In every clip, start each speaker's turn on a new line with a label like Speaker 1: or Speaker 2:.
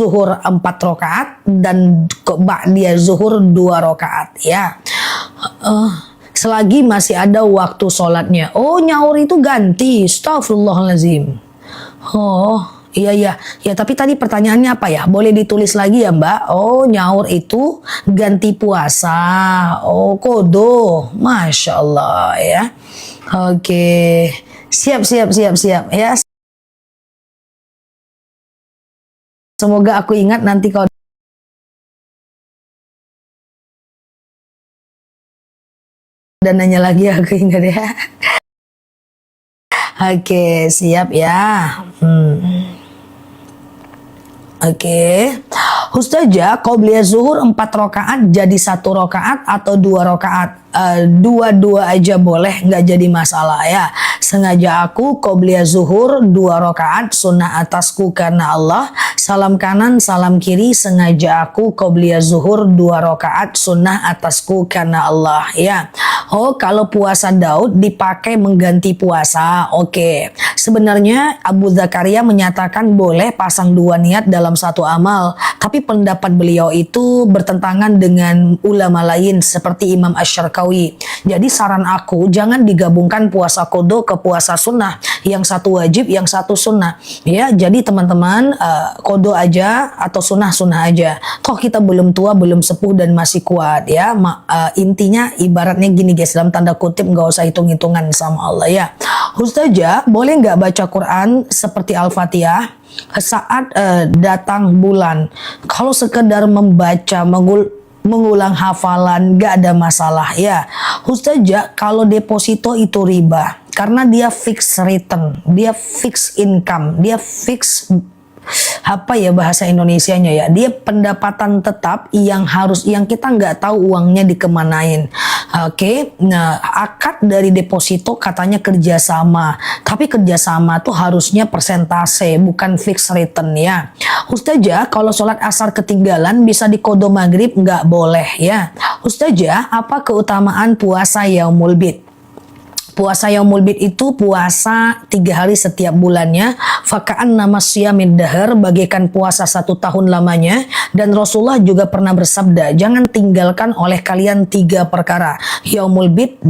Speaker 1: zuhur 4 rakaat dan ba'diyah zuhur 2 rakaat ya. Selagi masih ada waktu sholatnya. Oh, nyaur itu ganti. Astagfirullahaladzim. Oh, iya. Ya, tapi tadi pertanyaannya apa ya? Boleh ditulis lagi ya, Mbak? Oh, nyaur itu ganti puasa. Oh, kodo. Masya Allah ya. Oke. Siap ya. Semoga aku ingat nanti kalau dan nanya lagi aku ingat ya. Oke, siap ya. Oke. Ustazah, qobliyah zuhur 4 rakaat jadi 1 rakaat atau 2 rakaat? Dua-dua aja boleh, nggak jadi masalah ya. Sengaja aku qobliyah zuhur 2 rakaat sunnah atasku karena Allah. Salam kanan, salam kiri, sengaja aku qobliyah zuhur 2 rakaat sunnah atasku karena Allah ya. Oh, kalau puasa Daud dipakai mengganti puasa. Oke. Sebenarnya Abu Zakaria menyatakan boleh pasang 2 niat dalam satu amal, tapi pendapat beliau itu bertentangan dengan ulama lain seperti Imam Asy-Syarqawi. Jadi saran aku jangan digabungkan puasa qada ke puasa sunnah, yang satu wajib, yang satu sunnah ya. Jadi teman-teman qada aja atau sunnah aja. Toh kita belum tua, belum sepuh dan masih kuat ya. Intinya ibaratnya gini guys, dalam tanda kutip nggak usah hitung-hitungan sama Allah ya. Ustazah, boleh nggak baca Quran seperti Al-Fatihah saat datang bulan? Kalau sekedar membaca, mengulang hafalan gak ada masalah ya. Ustazah, kalau deposito itu riba karena dia fix return, dia fix income, dia fix apa ya bahasa Indonesianya ya, dia pendapatan tetap yang kita nggak tahu uangnya dikemanain. Oke. Nah, akad dari deposito katanya kerjasama, tapi kerjasama tuh harusnya persentase bukan fix return ya. Ustazah, kalau sholat asar ketinggalan bisa diqadha maghrib? Nggak boleh ya. Ustazah, apa keutamaan puasa yaumul bid? Puasa yaumul bid itu puasa 3 hari setiap bulannya. Faka'an nama siyamid dahar, bagaikan puasa 1 tahun lamanya. Dan Rasulullah juga pernah bersabda, jangan tinggalkan oleh kalian 3 perkara. Yaumul bid,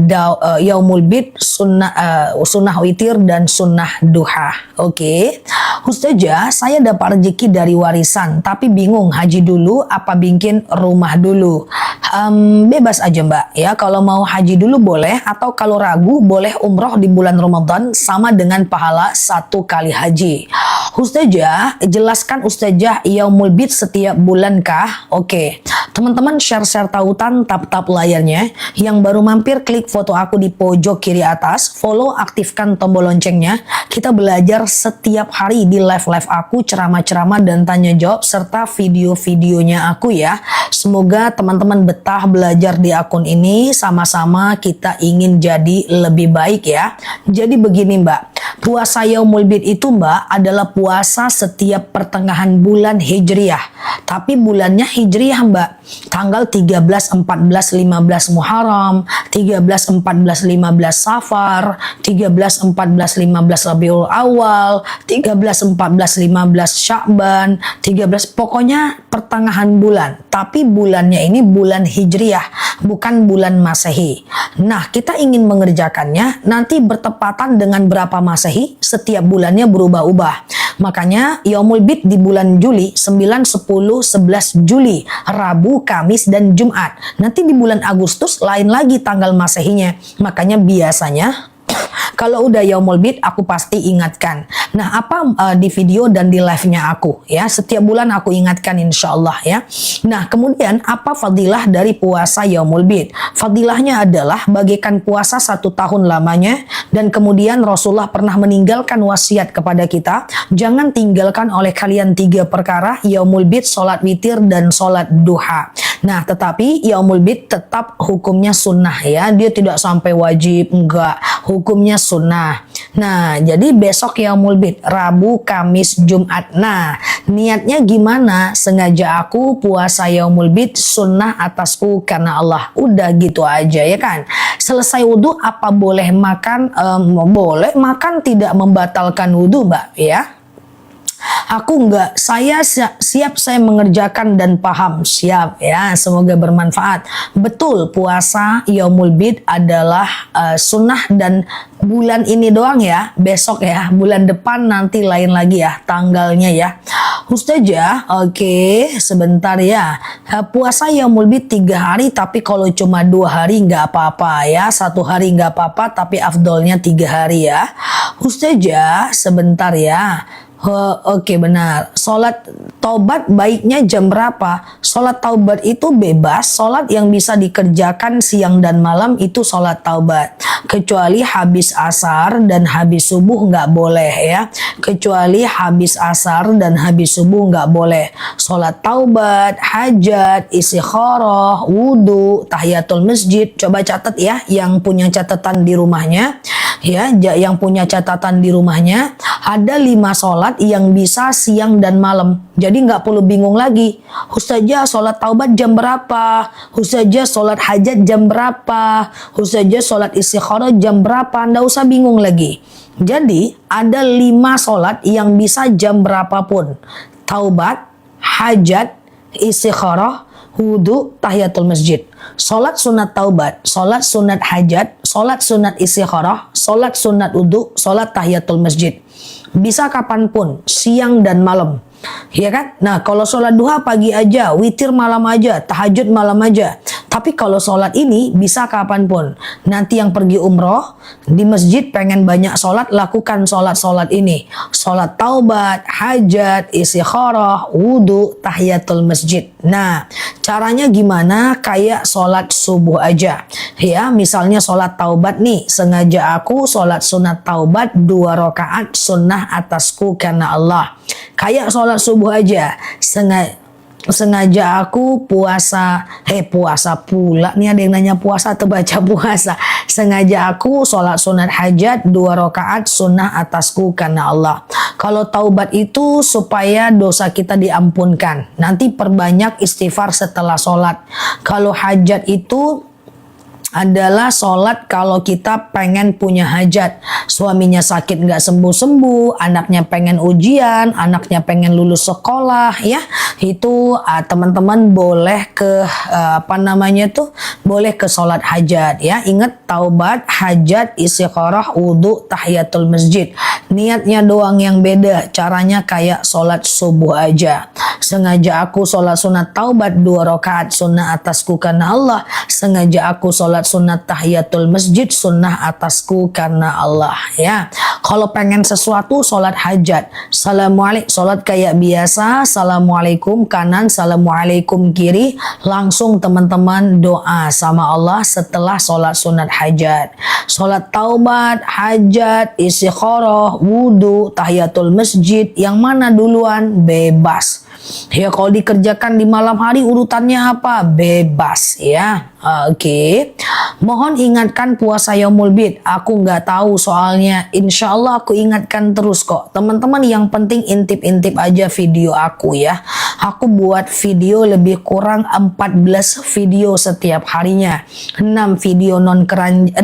Speaker 1: sunnah witir dan sunnah duha. Oke. Ustazah, saya dapat rezeki dari warisan, tapi bingung haji dulu apa bikin rumah dulu. Bebas aja Mbak ya, kalau mau haji dulu boleh, atau kalau ragu boleh umroh di bulan Ramadan sama dengan pahala 1 kali haji. Ustazah, jelaskan Ustazah yaumul bid setiap bulan kah? Oke. Teman-teman share tautan, tap layarnya. Yang baru mampir klik foto aku di pojok kiri atas, follow, aktifkan tombol loncengnya. Kita belajar setiap hari di live aku, ceramah-ceramah dan tanya jawab serta video-videonya aku ya. Semoga teman-teman betah belajar di akun ini, sama-sama kita ingin jadi lebih baik ya. Jadi begini Mbak, puasa yaumul bid itu Mbak adalah puasa setiap pertengahan bulan Hijriyah. Tapi bulannya Hijriyah Mbak. Tanggal 13, 14, 15 Muharram, 13, 14, 15 Safar, 13, 14, 15 Rabiul Awal, 13, 14, 15 Sya'ban, 13, pokoknya pertengahan bulan. Tapi bulannya ini bulan Hijriyah, bukan bulan Masehi. Nah, kita ingin mengerjakannya nanti bertepatan dengan berapa Masehi, setiap bulannya berubah-ubah. Makanya yaumul bid di bulan Juli, 9, 10, 11 Juli, Rabu, Kamis, dan Jumat. Nanti di bulan Agustus lain lagi tanggal Masehinya. Makanya biasanya kalau udah yaumul bid aku pasti ingatkan. Nah, apa di video dan di live-nya aku ya. Setiap bulan aku ingatkan insya Allah ya. Nah, kemudian apa fadilah dari puasa yaumul bid? Fadilahnya adalah bagaikan puasa 1 tahun lamanya, dan kemudian Rasulullah pernah meninggalkan wasiat kepada kita, jangan tinggalkan oleh kalian 3 perkara, yaumul bid, sholat witir, dan sholat duha. Nah, tetapi yaumul bid tetap hukumnya sunnah ya. Dia tidak sampai wajib, enggak. Hukumnya sunnah. Nah, jadi besok yaumul bid, Rabu, Kamis, Jumat. Nah, niatnya gimana? Sengaja aku puasa yaumul bid sunnah atasku karena Allah. Udah gitu aja ya kan. Selesai wudhu apa boleh makan? Boleh makan, tidak membatalkan wudhu Mbak ya. Saya siap saya mengerjakan dan paham. Siap ya, semoga bermanfaat. Betul, puasa Yaumul Bid adalah sunnah dan bulan ini doang ya. Besok ya, bulan depan nanti lain lagi ya tanggalnya ya. Ustazah, oke, sebentar ya. Puasa Yaumul Bid 3 hari, tapi kalau cuma 2 hari nggak apa-apa ya. 1 hari nggak apa-apa, tapi afdolnya 3 hari ya. Ustazah, sebentar ya. Oke, benar. Sholat taubat baiknya jam berapa? Sholat taubat itu bebas. Sholat yang bisa dikerjakan siang dan malam itu sholat taubat. Kecuali habis asar dan habis subuh nggak boleh ya. Kecuali habis asar dan habis subuh nggak boleh. Sholat taubat, hajat, istikharah, wudhu, tahiyatul masjid. Coba catat ya yang punya catatan di rumahnya. Ya, yang punya catatan di rumahnya, ada 5 sholat yang bisa siang dan malam. Jadi nggak perlu bingung lagi. Ustazah, sholat taubat jam berapa? Ustazah, sholat hajat jam berapa? Ustazah, sholat istikharah jam berapa? Nggak usah bingung lagi. Jadi ada 5 sholat yang bisa jam berapapun. Taubat, hajat, istikharah, wudhu, tahiyatul masjid. Sholat sunat taubat, sholat sunat hajat, sholat sunat istikharah, sholat sunat wudhu, sholat tahiyatul masjid. Bisa kapanpun, siang dan malam. Ya kan? Nah, kalau sholat duha pagi aja, witir malam aja, tahajud malam aja. Tapi kalau sholat ini bisa kapanpun. Nanti yang pergi umroh di masjid pengen banyak sholat, lakukan sholat-sholat ini. Sholat taubat, hajat, istikharah, wudhu, tahiyatul masjid. Nah, caranya gimana? Kayak sholat subuh aja. Ya, misalnya sholat taubat nih, sengaja aku sholat sunat taubat 2 rakaat sunnah atasku karena Allah. Kayak sholat subuh aja, sengaja aku puasa pula nih, ada yang nanya puasa atau baca puasa. Sengaja aku sholat sunat hajat 2 rakaat sunnah atasku karena Allah. Kalau taubat itu supaya dosa kita diampunkan, nanti perbanyak istighfar setelah sholat. Kalau hajat itu adalah sholat kalau kita pengen punya hajat. Suaminya sakit nggak sembuh-sembuh, anaknya pengen ujian, anaknya pengen lulus sekolah ya. Itu teman-teman boleh ke boleh ke sholat hajat ya. Ingat, taubat, hajat, istikharah, wudhu, tahiyatul masjid. Niatnya doang yang beda, caranya kayak sholat subuh aja. Sengaja aku sholat sunat taubat 2 rakaat sunnah atasku karena Allah. Sengaja aku sholat sunat tahiyatul masjid sunnah atasku karena Allah ya. Kalau pengen sesuatu sholat hajat, assalamualaikum, sholat kayak biasa, assalamualaikum kanan, assalamualaikum kiri, langsung teman-teman doa sama Allah setelah sholat sunat hajat. Sholat taubat, hajat, istikharah, wudhu, tahiyatul masjid, yang mana duluan? Bebas. Ya, kalau dikerjakan di malam hari urutannya apa? Bebas ya. Oke. Mohon ingatkan puasa Yaumul Bid. Aku nggak tahu soalnya. Insya Allah aku ingatkan terus kok. Teman-teman, yang penting intip-intip aja video aku ya. Aku buat video lebih kurang 14 video setiap harinya. 8 video non keranjang,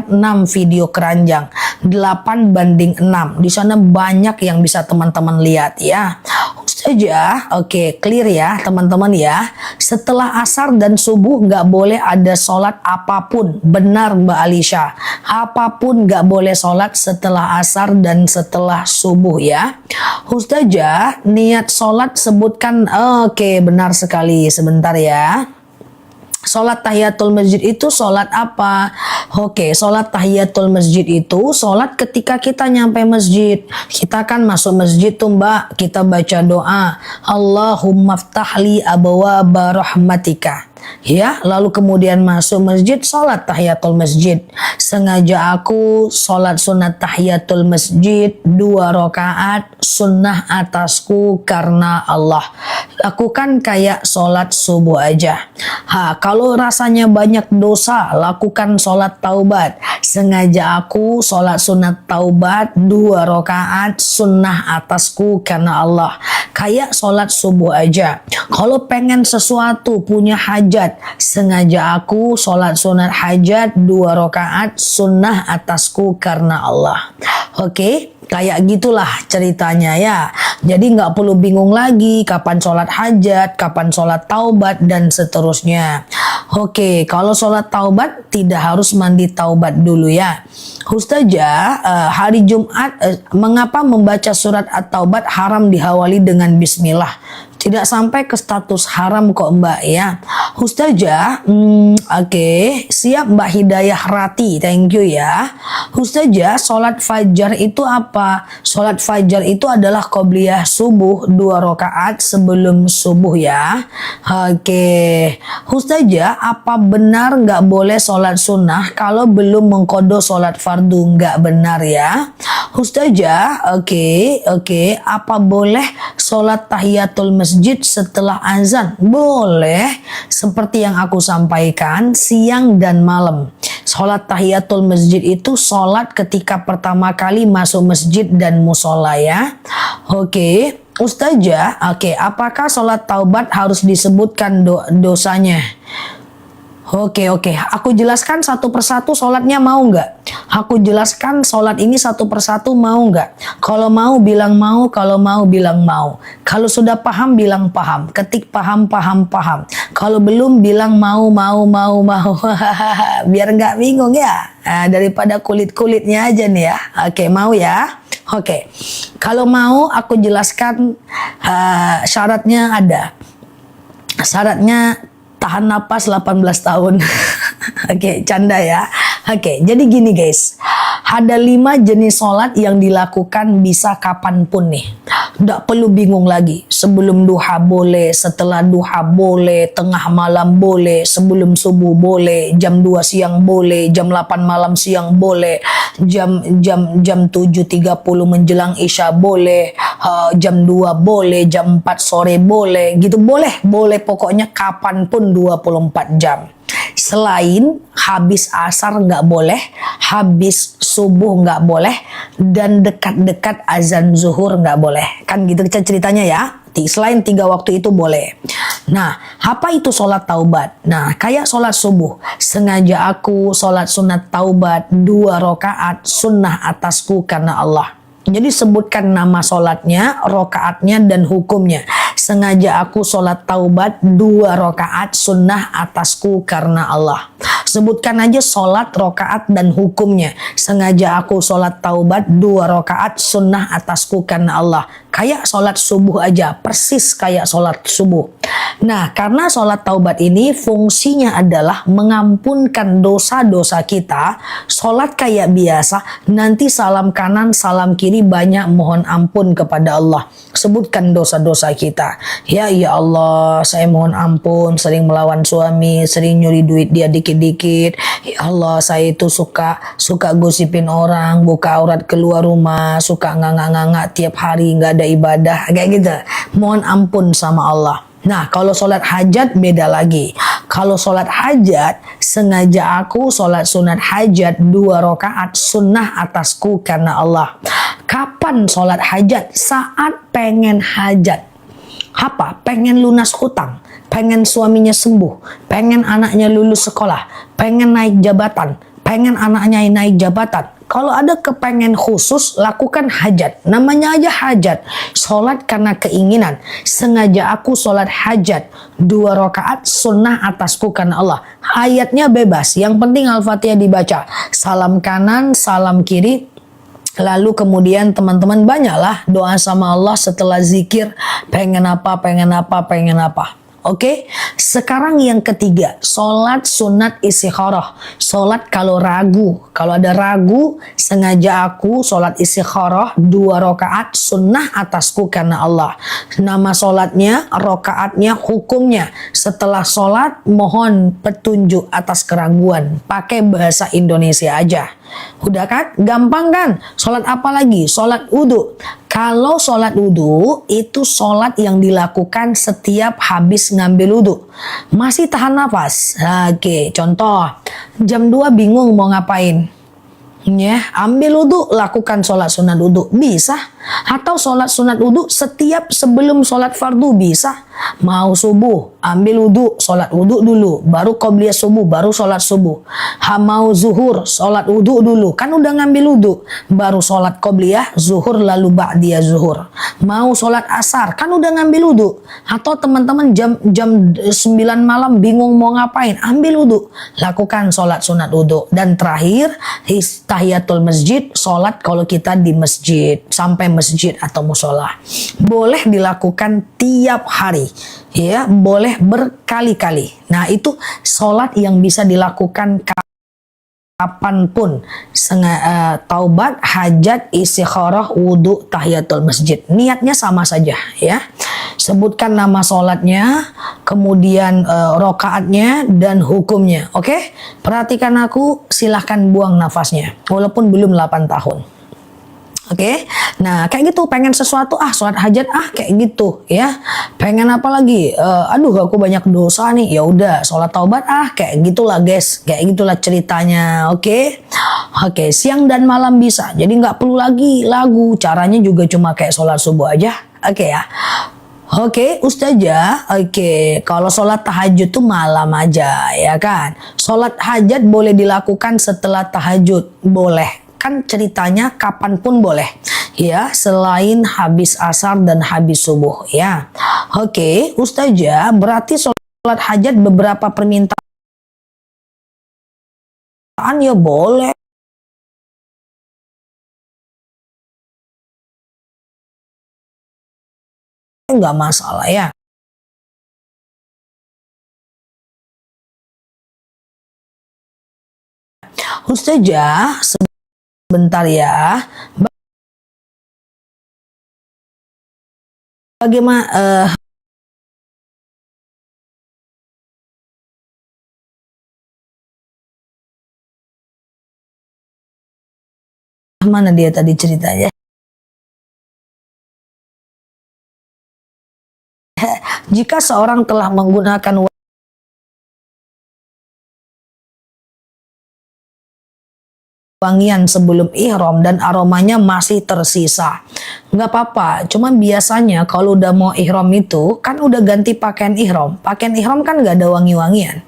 Speaker 1: 6 video keranjang. 8 banding 6. Di sana banyak yang bisa teman-teman lihat ya. Ustazah, oke, clear ya teman-teman ya. Setelah asar dan subuh nggak boleh ada sholat apapun. Benar Mbak Alisha, apapun nggak boleh sholat setelah asar dan setelah subuh ya. Ustazah, niat sholat sebutkan. Oke, benar sekali. Sebentar ya. Sholat tahiyatul masjid itu sholat apa? Oke, sholat tahiyatul masjid itu sholat ketika kita nyampe masjid. Kita kan masuk masjid tuh Mbak, kita baca doa, Allahumma ftahli abwaaba rahmatika. Ya, lalu kemudian masuk masjid, sholat tahiyatul masjid. Sengaja aku sholat sunat tahiyatul masjid 2 rakaat sunnah atasku karena Allah. Lakukan kayak sholat subuh aja. Kalau rasanya banyak dosa, lakukan sholat taubat. Sengaja aku sholat sunat taubat 2 rakaat sunnah atasku karena Allah. Kayak sholat subuh aja. Kalau pengen sesuatu, punya hajat, sengaja aku sholat sunat hajat 2 rakaat sunnah atasku karena Allah. Oke, Kayak gitulah ceritanya ya. Jadi nggak perlu bingung lagi kapan sholat hajat, kapan sholat taubat, dan seterusnya. Oke, kalau sholat taubat tidak harus mandi taubat dulu ya. Ustazah, hari Jumat, mengapa membaca surat At-Taubat haram diawali dengan bismillah? Tidak sampai ke status haram kok Mbak ya. Ustazah, oke, siap Mbak Hidayah Rati, thank you ya. Ustazah, sholat fajar itu apa? Sholat fajar itu adalah qobliyah subuh 2 rakaat sebelum subuh ya. Oke, Ustazah, apa benar nggak boleh sholat sunnah kalau belum mengkodo sholat fardu? Nggak benar ya. Ustazah, oke, apa boleh sholat tahiyatul masjid setelah azan? Boleh, seperti yang aku sampaikan, siang dan malam. Sholat tahiyatul masjid itu sholat ketika pertama kali masuk masjid dan musola ya. Oke, Ustazah, apakah sholat taubat harus disebutkan dosanya? Oke, aku jelaskan satu persatu sholatnya, mau nggak? Aku jelaskan sholat ini satu persatu, mau nggak? Kalau mau bilang mau, kalau mau bilang mau. Kalau sudah paham bilang paham, ketik paham. Kalau belum bilang mau. Biar nggak bingung ya. Daripada kulit-kulitnya aja nih ya. Oke, mau ya? Oke, kalau mau aku jelaskan syaratnya ada. Syaratnya tahan napas 18 tahun. Oke, canda ya. Oke, jadi gini guys. Ada 5 jenis sholat yang dilakukan bisa kapanpun nih. Nggak perlu bingung lagi. Sebelum duha boleh, setelah duha boleh, tengah malam boleh, sebelum subuh boleh, jam 2 siang boleh, jam 8 malam siang boleh, jam 7.30 menjelang isya boleh, jam 2 boleh, jam 4 sore boleh, gitu boleh pokoknya kapanpun 24 jam. Selain habis asar nggak boleh, habis subuh nggak boleh, dan dekat-dekat azan zuhur nggak boleh. Kan gitu ceritanya ya. Selain 3 waktu itu boleh. Nah, apa itu sholat taubat? Nah, kayak sholat subuh. Sengaja aku sholat sunat taubat 2 rakaat sunnah atasku karena Allah. Jadi sebutkan nama sholatnya, rokaatnya, dan hukumnya. Sengaja aku sholat taubat 2 rakaat sunnah atasku karena Allah. Sebutkan aja sholat, rokaat, dan hukumnya. Sengaja aku sholat taubat 2 rakaat sunnah atasku karena Allah. Kayak sholat subuh aja, persis kayak sholat subuh. Nah, karena sholat taubat ini fungsinya adalah mengampunkan dosa-dosa kita. Sholat kayak biasa, nanti salam kanan, salam kiri, banyak mohon ampun kepada Allah. Sebutkan dosa-dosa kita. Ya Allah, saya mohon ampun, sering melawan suami, sering nyuri duit dia dikit-dikit. Ya Allah, saya itu suka gosipin orang, buka aurat keluar rumah, suka nganga-nganga tiap hari, nggak ada ibadah, kayak gitu. Mohon ampun sama Allah. Nah, kalau sholat hajat beda lagi. Kalau sholat hajat, sengaja aku sholat sunat hajat 2 rakaat sunnah atasku karena Allah. Kapan sholat hajat? Saat pengen hajat. Apa? Pengen lunas hutang, pengen suaminya sembuh, pengen anaknya lulus sekolah, pengen naik jabatan, pengen anaknya naik jabatan. Kalau ada kepengen khusus, lakukan hajat. Namanya aja hajat. Sholat karena keinginan. Sengaja aku sholat hajat 2 rakaat sunnah atasku karena Allah. Ayatnya bebas. Yang penting Al-Fatihah dibaca. Salam kanan, salam kiri. Lalu kemudian teman-teman banyaklah doa sama Allah setelah zikir. Pengen apa. Oke, sekarang yang ketiga, sholat sunat istikharah. Sholat kalau ragu. Kalau ada ragu, sengaja aku sholat istikharah 2 rakaat sunnah atasku karena Allah. Nama sholatnya, rakaatnya, hukumnya. Setelah sholat, mohon petunjuk atas keraguan. Pakai bahasa Indonesia aja. Udah kan? Gampang kan? Sholat apa lagi? Sholat wudhu. Kalau sholat wudhu itu sholat yang dilakukan setiap habis ngambil wudhu. Masih tahan nafas. Oke, contoh. Jam 2 bingung mau ngapain. Ya, ambil wudhu, lakukan sholat sunat wudhu. Bisa. Atau sholat sunat wudhu setiap sebelum sholat fardu bisa. Mau subuh, ambil wudhu, sholat wudhu dulu, baru qobliyah subuh, baru sholat subuh. Mau zuhur, sholat wudhu dulu, kan udah ngambil wudhu, baru sholat qobliyah, zuhur lalu ba'diyah zuhur. Mau sholat asar, kan udah ngambil wudhu. Atau teman-teman jam 9 malam bingung mau ngapain, ambil wudhu, lakukan sholat sunat wudhu. Dan terakhir, tahiyatul masjid, sholat kalau kita di masjid, sampai masjid atau musola. Boleh dilakukan tiap hari, ya, boleh berkali-kali. Nah, itu sholat yang bisa dilakukan kapanpun. Taubat, hajat, istikharah, wudhu, tahiyatul masjid. Niatnya sama saja, ya. Sebutkan nama sholatnya, kemudian rokaatnya dan hukumnya. Oke? Perhatikan aku, silahkan buang nafasnya, walaupun belum 8 tahun. Oke, nah kayak gitu, pengen sesuatu, sholat hajat, kayak gitu, ya. Pengen apa lagi? Aduh, aku banyak dosa nih. Ya udah, sholat taubat, kayak gitulah guys, kayak gitulah ceritanya. Oke, siang dan malam bisa. Jadi nggak perlu lagi lagu. Caranya juga cuma kayak sholat subuh aja. Oke ya. Oke, Ustazah. Oke, kalau sholat tahajud tuh malam aja, ya kan? Sholat hajat boleh dilakukan setelah tahajud, boleh. Kan ceritanya kapanpun boleh, ya, selain habis asar dan habis subuh, ya. Oke, Ustazah, berarti sholat hajat beberapa permintaan ya boleh. Nggak masalah, ya. Ustazah, sebentar ya. Bagaimana mana dia tadi ceritanya? Jika seorang telah menggunakan wangian sebelum ihram dan aromanya masih tersisa, nggak apa-apa. Cuman biasanya kalau udah mau ihram itu kan udah ganti pakaian ihram kan nggak ada wangi-wangian,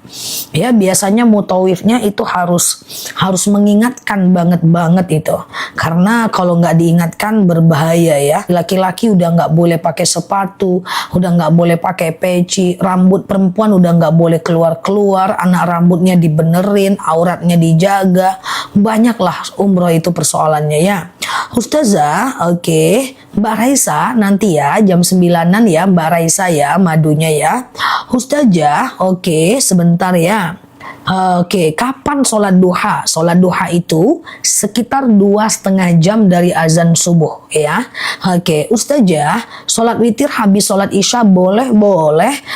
Speaker 1: ya. Biasanya mutawifnya itu harus mengingatkan banget itu, karena kalau nggak diingatkan berbahaya, ya. Laki-laki udah nggak boleh pakai sepatu, udah nggak boleh pakai peci, rambut perempuan udah nggak boleh keluar, anak rambutnya dibenerin, auratnya dijaga, banyak umroh itu persoalannya, ya. Ustazah, oke. Mbak Raisa nanti ya jam 9-an ya, Mbak Raisa ya, madunya ya. Ustazah, oke, sebentar ya. Oke, kapan sholat duha? Sholat duha itu sekitar 2,5 jam dari azan subuh, ya. Oke, Ustazah, sholat witir habis sholat isya boleh?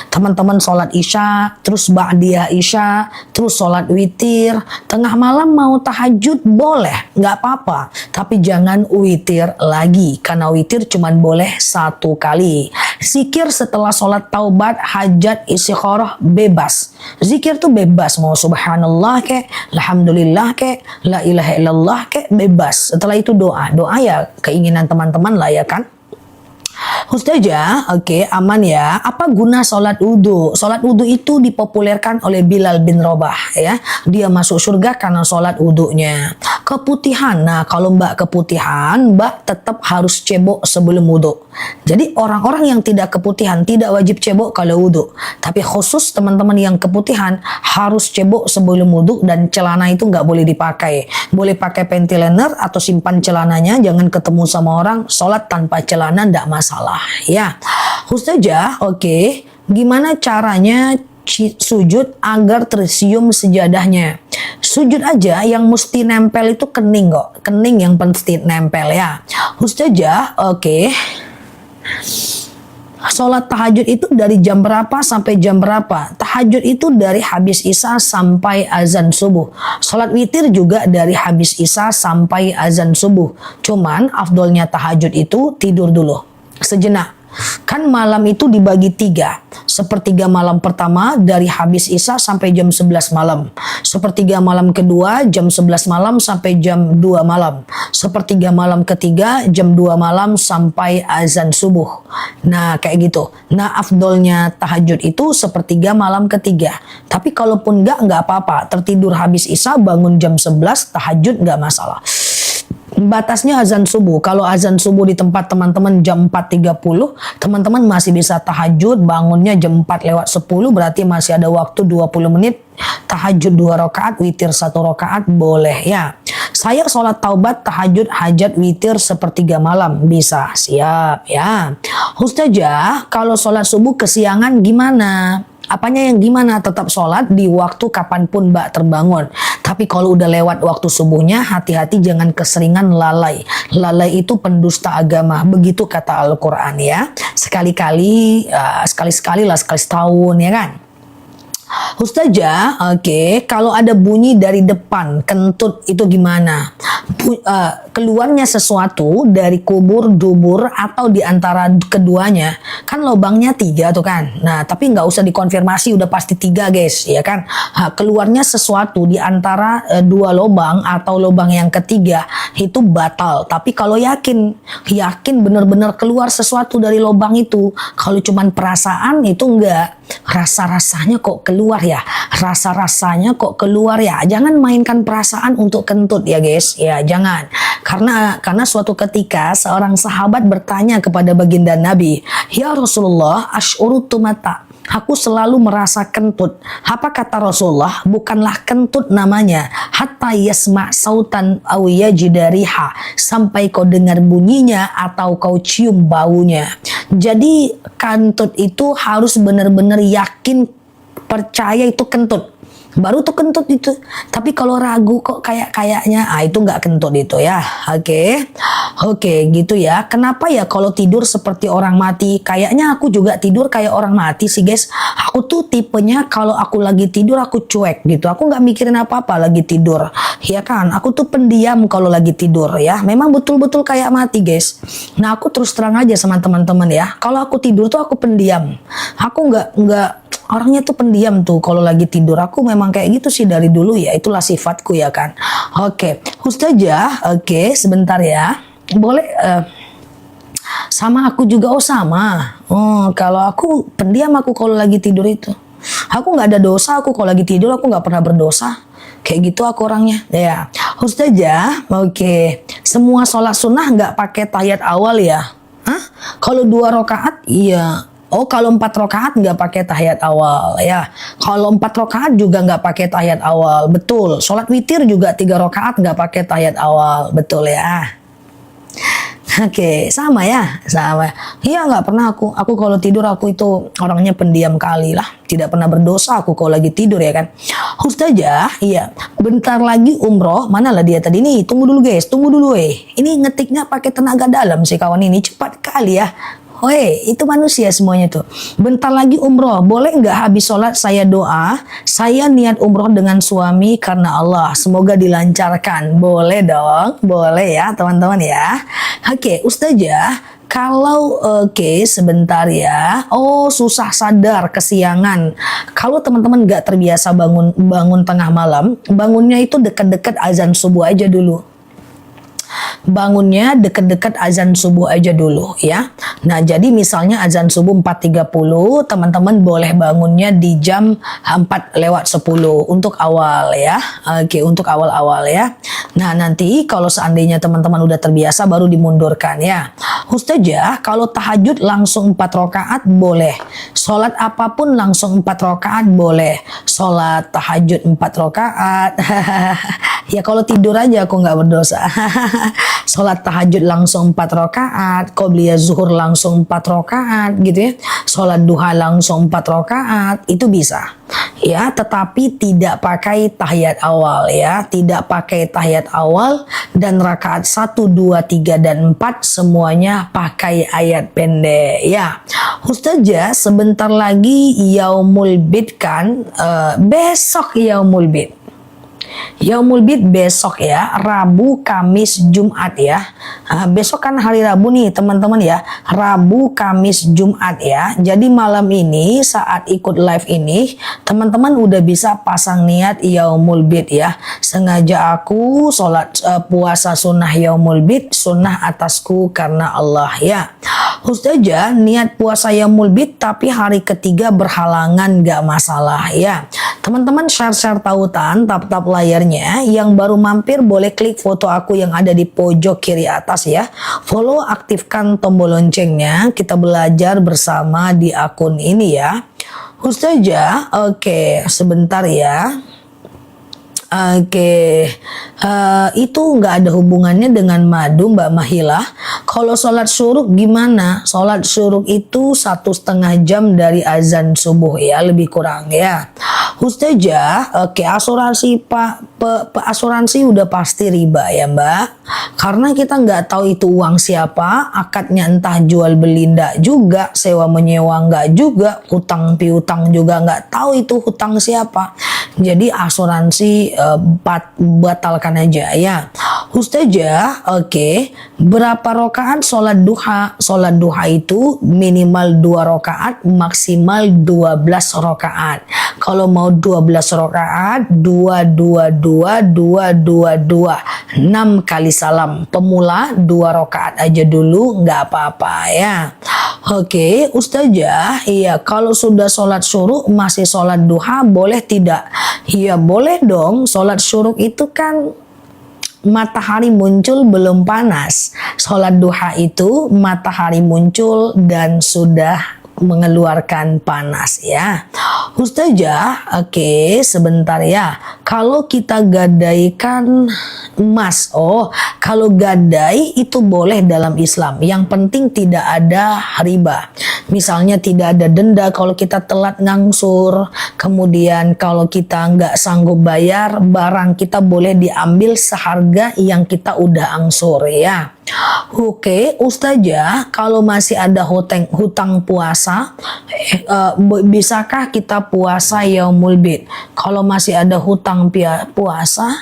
Speaker 1: Teman-teman sholat isya, terus ba'diyah isya, terus sholat witir. Tengah malam mau tahajud boleh, nggak apa-apa. Tapi jangan witir lagi, karena witir cuman boleh 1 kali. Zikir setelah sholat taubat, hajat, istikharah bebas. Zikir tuh bebas, mau subhanallah kek, alhamdulillah kek, la ilaha illallah kek, bebas. Setelah itu doa ya keinginan teman-teman lah, ya kan. Ustazah, oke, aman ya. Apa guna sholat wudhu? Sholat wudhu itu dipopulerkan oleh Bilal bin Rabah, ya. Dia masuk surga karena sholat wudhunya. Keputihan, nah kalau Mbak keputihan, Mbak tetap harus cebok sebelum wudhu. Jadi orang-orang yang tidak keputihan tidak wajib cebok kalau wudhu. Tapi khusus teman-teman yang keputihan harus cebok sebelum wudhu, dan celana itu nggak boleh dipakai. Boleh pakai panty liner atau simpan celananya, jangan ketemu sama orang, sholat tanpa celana nggak masalah, ya. Ustazah, oke, gimana caranya sujud agar tersium sejadahnya? Sujud aja, yang mesti nempel itu kening kok, kening yang mesti nempel, ya. Ustazah, oke. Sholat tahajud itu dari jam berapa sampai jam berapa? Tahajud itu dari habis isya sampai azan subuh. Sholat witir juga dari habis isya sampai azan subuh. Cuman afdolnya tahajud itu tidur dulu sejenak. Kan malam itu dibagi 3. Sepertiga malam pertama dari habis Isya sampai jam 11 malam. Sepertiga malam kedua jam 11 malam sampai jam 2 malam. Sepertiga malam ketiga jam 2 malam sampai azan subuh. Nah, kayak gitu. Nah, afdolnya tahajud itu sepertiga malam ketiga. Tapi kalaupun nggak apa-apa. Tertidur habis Isya, bangun jam 11, tahajud nggak masalah. Batasnya azan subuh. Kalau azan subuh di tempat teman-teman jam 4.30, teman-teman masih bisa tahajud, bangunnya jam 4 lewat 10, berarti masih ada waktu 20 menit. Tahajud 2 rakaat, witir 1 rakaat, boleh ya. Saya sholat taubat, tahajud, hajat, witir sepertiga malam. Bisa, siap ya. Ustazah, kalau sholat subuh kesiangan gimana? Apanya yang gimana? Tetap sholat di waktu kapanpun Mbak terbangun. Tapi kalau udah lewat waktu subuhnya, hati-hati jangan keseringan lalai. Lalai itu pendusta agama. Begitu kata Al-Quran ya. Sekali-kali, sekali-sekali lah, sekali setahun ya kan. Ustazah, oke, kalau ada bunyi dari depan, kentut itu gimana? Keluarnya sesuatu dari kubur, dubur, atau di antara keduanya, kan lubangnya 3 tuh kan. Nah, tapi nggak usah dikonfirmasi, udah pasti 3 guys, ya kan? Keluarnya sesuatu di antara 2 lubang atau lubang yang ketiga, itu batal. Tapi kalau yakin benar-benar keluar sesuatu dari lubang itu, kalau cuman perasaan itu enggak. Rasa-rasanya kok keluar ya, rasa-rasanya kok keluar ya. Jangan mainkan perasaan untuk kentut ya guys, ya jangan. Karena suatu ketika seorang sahabat bertanya kepada baginda Nabi, ya Rasulullah, asy'urutu mata, aku selalu merasa kentut. Apa kata Rasulullah? Bukanlah kentut namanya, hatta yasma' sautan aw yajida riha, sampai kau dengar bunyinya atau kau cium baunya. Jadi kentut itu harus benar-benar yakin, percaya itu kentut, baru tuh kentut itu. Tapi kalau ragu kok kayaknya, itu nggak kentut itu ya. Oke, gitu ya. Kenapa ya kalau tidur seperti orang mati? Kayaknya aku juga tidur kayak orang mati sih guys. Aku tuh tipenya kalau aku lagi tidur aku cuek gitu. Aku nggak mikirin apa-apa lagi tidur, ya kan? Aku tuh pendiam kalau lagi tidur ya. Memang betul-betul kayak mati guys. Nah, aku terus terang aja sama teman-teman ya. Kalau aku tidur tuh aku pendiam. Aku nggak orangnya tuh pendiam tuh kalau lagi tidur. Aku memang kayak gitu sih dari dulu ya. Itulah sifatku ya kan. Oke, Ustazah, oke, sebentar ya. Boleh sama aku juga. Oh sama. Kalau aku pendiam, aku kalau lagi tidur itu. Aku nggak ada dosa. Aku kalau lagi tidur aku nggak pernah berdosa. Kayak gitu aku orangnya. Ya, Ustazah, oke. Semua sholat sunnah nggak pakai tahiyat awal ya? Kalau 2 rakaat iya. Oh, kalau 4 rakaat nggak pakai tahiyat awal ya. Kalau 4 rakaat juga nggak pakai tahiyat awal, betul. Sholat witir juga 3 rakaat nggak pakai tahiyat awal, betul ya. Oke, sama ya, sama. Iya, nggak pernah aku. Aku kalau tidur aku itu orangnya pendiam kali lah. Tidak pernah berdosa aku kalau lagi tidur ya kan. Ustazah, iya. Bentar lagi umroh. Mana lah dia tadi nih? Tunggu dulu guys, tunggu dulu Ini ngetiknya pakai tenaga dalam sih kawan ini. Cepat kali ya. Itu manusia semuanya tuh. Bentar lagi umroh, boleh nggak habis sholat saya doa, saya niat umroh dengan suami karena Allah, semoga dilancarkan. Boleh dong, boleh ya teman-teman ya. Oke, Ustazah, kalau sebentar ya. Oh, susah sadar kesiangan. Kalau teman-teman nggak terbiasa bangun tengah malam, bangunnya itu dekat-dekat azan subuh aja dulu. Bangunnya dekat-dekat azan subuh aja dulu ya. Nah, jadi misalnya azan subuh 4.30, teman-teman boleh bangunnya di jam 4 lewat 10 untuk awal ya. Oke, untuk awal-awal ya. Nah, nanti kalau seandainya teman-teman udah terbiasa baru dimundurkan ya. Ustazah, kalau tahajud langsung 4 rakaat boleh. Sholat apapun langsung 4 rakaat boleh. Sholat tahajud 4 rakaat. Ya kalau tidur aja aku nggak berdosa. Sholat tahajud langsung 4 rakaat, qobliyah zuhur langsung 4 rakaat gitu ya. Sholat duha langsung 4 rakaat, itu bisa. Ya, tetapi tidak pakai tahiyat awal ya. Tidak pakai tahiyat awal, dan rakaat 1, 2, 3, dan 4 semuanya pakai ayat pendek ya. Ustazah, sebentar lagi Yaumul Bid kan? Besok Yaumul Bid. Yaumul Bid besok ya, Rabu, Kamis, Jumat ya. Besok kan hari Rabu nih teman-teman ya, Rabu, Kamis, Jumat ya. Jadi malam ini saat ikut live ini, teman-teman udah bisa pasang niat Yaumul Bid ya. Sengaja aku sholat puasa sunnah Yaumul Bid, sunnah atasku karena Allah ya. Ustazah niat puasa Yaumul Bid tapi hari ketiga berhalangan gak masalah ya. Teman-teman share-share tautan, tap-tap layarnya. Yang baru mampir boleh klik foto aku yang ada di pojok kiri atas ya. Follow, aktifkan tombol loncengnya. Kita belajar bersama di akun ini ya. Ustazah, oke, sebentar ya. Oke, itu nggak ada hubungannya dengan madu Mbak Mahilah. Kalau sholat syuruk gimana? Sholat syuruk itu 1,5 jam dari azan subuh ya, lebih kurang ya. Ustazah, oke, asuransi asuransi udah pasti riba ya Mbak. Karena kita nggak tahu itu uang siapa, akadnya entah jual beli nggak juga, sewa menyewa nggak juga, hutang piutang juga nggak tahu itu hutang siapa. Jadi asuransi batalkan aja ya. Ustazah, oke, berapa rakaat sholat duha? Sholat duha itu minimal 2 rakaat, maksimal 12 rakaat. Kalau mau 12 rakaat, 2 6 kali salam. Pemula 2 rakaat aja dulu, nggak apa-apa ya. Oke, Ustazah, iya, kalau sudah sholat syuruk masih sholat duha boleh tidak? Iya boleh dong, sholat syuruk itu kan matahari muncul belum panas. Sholat duha itu matahari muncul dan sudah mengeluarkan panas ya. Ustazah, oke, sebentar ya. Kalau kita gadaikan emas, kalau gadai itu boleh dalam Islam. Yang penting tidak ada riba. Misalnya tidak ada denda kalau kita telat ngangsur. Kemudian kalau kita nggak sanggup bayar, barang kita boleh diambil seharga yang kita udah angsur ya. Oke, Ustazah, kalau masih ada hutang puasa, bisakah kita puasa Yaumul Bid? Kalau masih ada hutang puasa,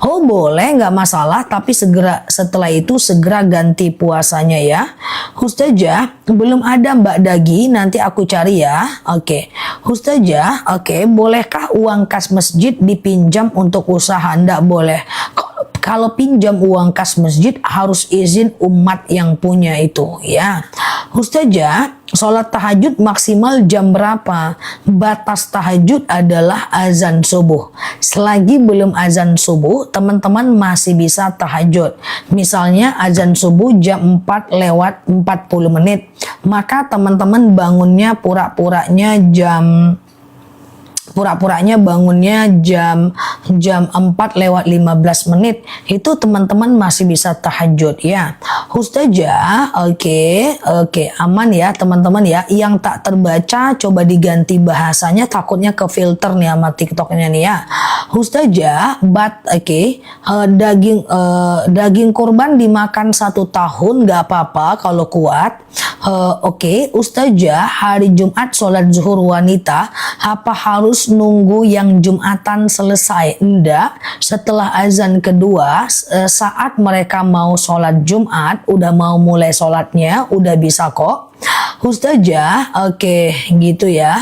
Speaker 1: boleh, nggak masalah, tapi setelah itu segera ganti puasanya ya. Ustazah, belum ada Mbak Dagi, nanti aku cari ya. Oke, Ustazah, oke, bolehkah uang kas masjid dipinjam untuk usaha? Nggak boleh. Kalau pinjam uang kas masjid harus izin umat yang punya itu ya. Ustazah, sholat tahajud maksimal jam berapa? Batas tahajud adalah azan subuh. Selagi belum azan subuh, teman-teman masih bisa tahajud. Misalnya azan subuh jam 4 lewat 40 menit. Maka teman-teman bangunnya pura-puranya bangunnya jam 4 lewat 15 menit. Itu teman-teman masih bisa tahajud ya. Ustazah, oke, aman ya teman-teman ya. Yang tak terbaca coba diganti bahasanya, takutnya ke filter nih sama TikToknya nih ya. Ustazah, daging kurban dimakan 1 tahun nggak apa-apa kalau kuat. Oke, Ustazah, hari Jumat sholat zuhur wanita, apa harus nunggu yang Jumatan selesai? Enggak, setelah azan kedua, saat mereka mau sholat Jumat, udah mau mulai sholatnya, udah bisa kok. Ustazah, oke, gitu ya.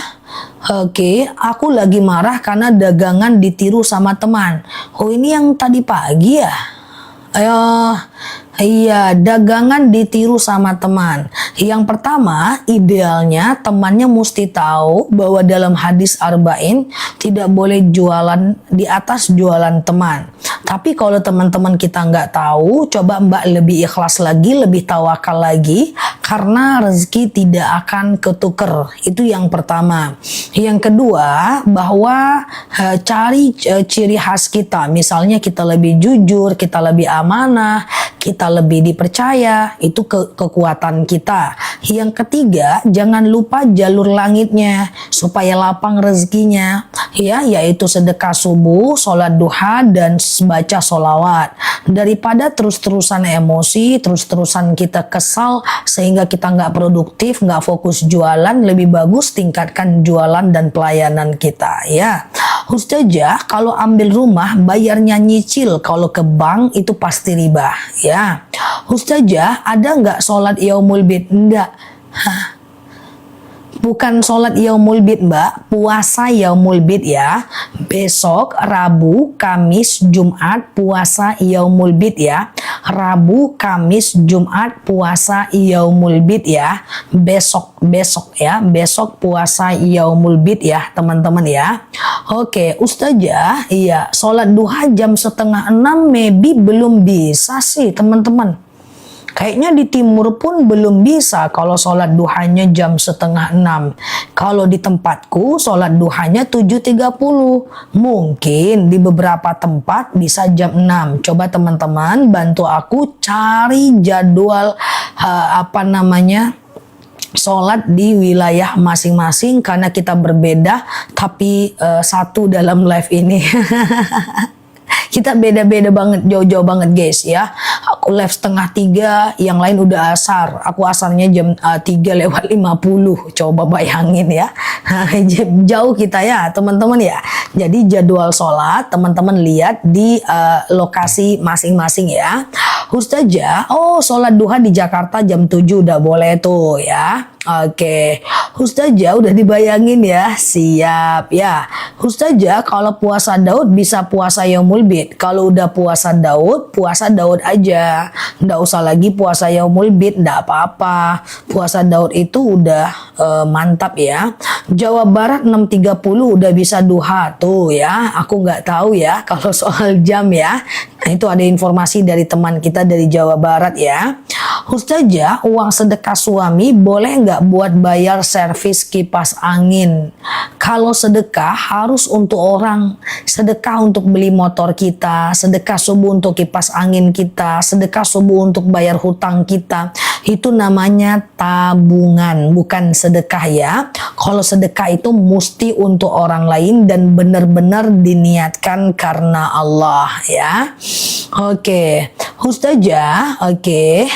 Speaker 1: Oke, aku lagi marah karena dagangan ditiru sama teman. Ini yang tadi pagi ya? Iya, dagangan ditiru sama teman. Yang pertama, idealnya temannya mesti tahu bahwa dalam hadis arba'in tidak boleh jualan di atas jualan teman. Tapi kalau teman-teman kita nggak tahu, coba Mbak lebih ikhlas lagi, lebih tawakal lagi, karena rezeki tidak akan ketuker. Itu yang pertama. Yang kedua, bahwa cari ciri khas kita. Misalnya kita lebih jujur, kita lebih amanah, kita lebih dipercaya, itu kekuatan kita. Yang ketiga, jangan lupa jalur langitnya supaya lapang rezekinya ya, yaitu sedekah subuh, sholat duha, dan baca sholawat. Daripada terus-terusan emosi, terus-terusan kita kesal sehingga kita nggak produktif, nggak fokus jualan, lebih bagus tingkatkan jualan dan pelayanan kita ya. Ustazah, kalau ambil rumah bayarnya nyicil, kalau ke bank itu pasti riba, ya. Ustazah, ada nggak sholat yaumul bid? Enggak. Hah. Bukan sholat yaumul bid, Mbak, puasa yaumul bid ya. Besok Rabu, Kamis, Jumat puasa yaumul bid ya. Rabu, Kamis, Jumat puasa yaumul bid ya. Besok ya, besok puasa yaumul bid ya, teman-teman ya. Oke, Ustazah, iya, sholat duha jam 5:30 maybe belum bisa sih, teman-teman. Kayaknya di timur pun belum bisa kalau sholat duhanya jam 5:30. Kalau di tempatku sholat duhanya 7:30. Mungkin di beberapa tempat bisa jam 6. Coba teman-teman bantu aku cari jadwal sholat di wilayah masing-masing, karena kita berbeda tapi satu dalam live ini. Kita beda-beda banget, jauh-jauh banget guys ya. Aku live 2:30, yang lain udah asar. Aku asarnya jam 3:50. Coba bayangin ya. Jauh kita ya teman-teman ya. Jadi jadwal sholat teman-teman lihat di lokasi masing-masing ya. Ustazah, oh sholat duha di Jakarta jam 7 udah boleh tuh ya. Oke, Ustazah udah dibayangin ya, siap ya. Ustazah, kalau puasa Daud bisa puasa yaumul bid. Kalau udah puasa Daud aja. Nggak usah lagi puasa yaumul bid, nggak apa-apa. Puasa Daud itu udah mantap ya. Jawa Barat 6:30 udah bisa duha tuh ya. Aku nggak tahu ya kalau soal jam ya. Nah, itu ada informasi dari teman kita dari Jawa Barat ya. Ustazah, uang sedekah suami boleh nggak buat bayar servis kipas angin? Kalau sedekah harus untuk orang, sedekah untuk beli motor kita, sedekah subuh untuk kipas angin kita, sedekah subuh untuk bayar hutang kita. Itu namanya tabungan, bukan sedekah ya. Kalau sedekah itu mesti untuk orang lain dan benar-benar diniatkan karena Allah ya. Oke, Ustazah, oke.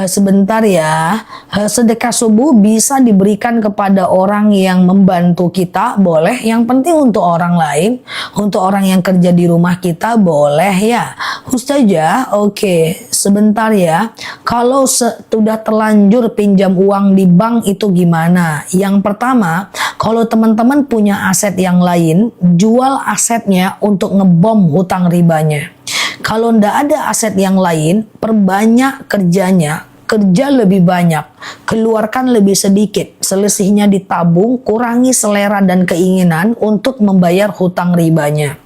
Speaker 1: Sebentar ya. Sedekah subuh bisa diberikan kepada orang yang membantu kita, boleh. Yang penting untuk orang lain, untuk orang yang kerja di rumah kita, boleh ya. Ustazah, oke. Sebentar ya. Kalau sudah terlanjur pinjam uang di bank itu gimana? Yang pertama, kalau teman-teman punya aset yang lain, jual asetnya untuk ngebom hutang ribanya. Kalau ndak ada aset yang lain, perbanyak kerjanya, kerja lebih banyak, keluarkan lebih sedikit, selisihnya ditabung, kurangi selera dan keinginan untuk membayar hutang ribanya.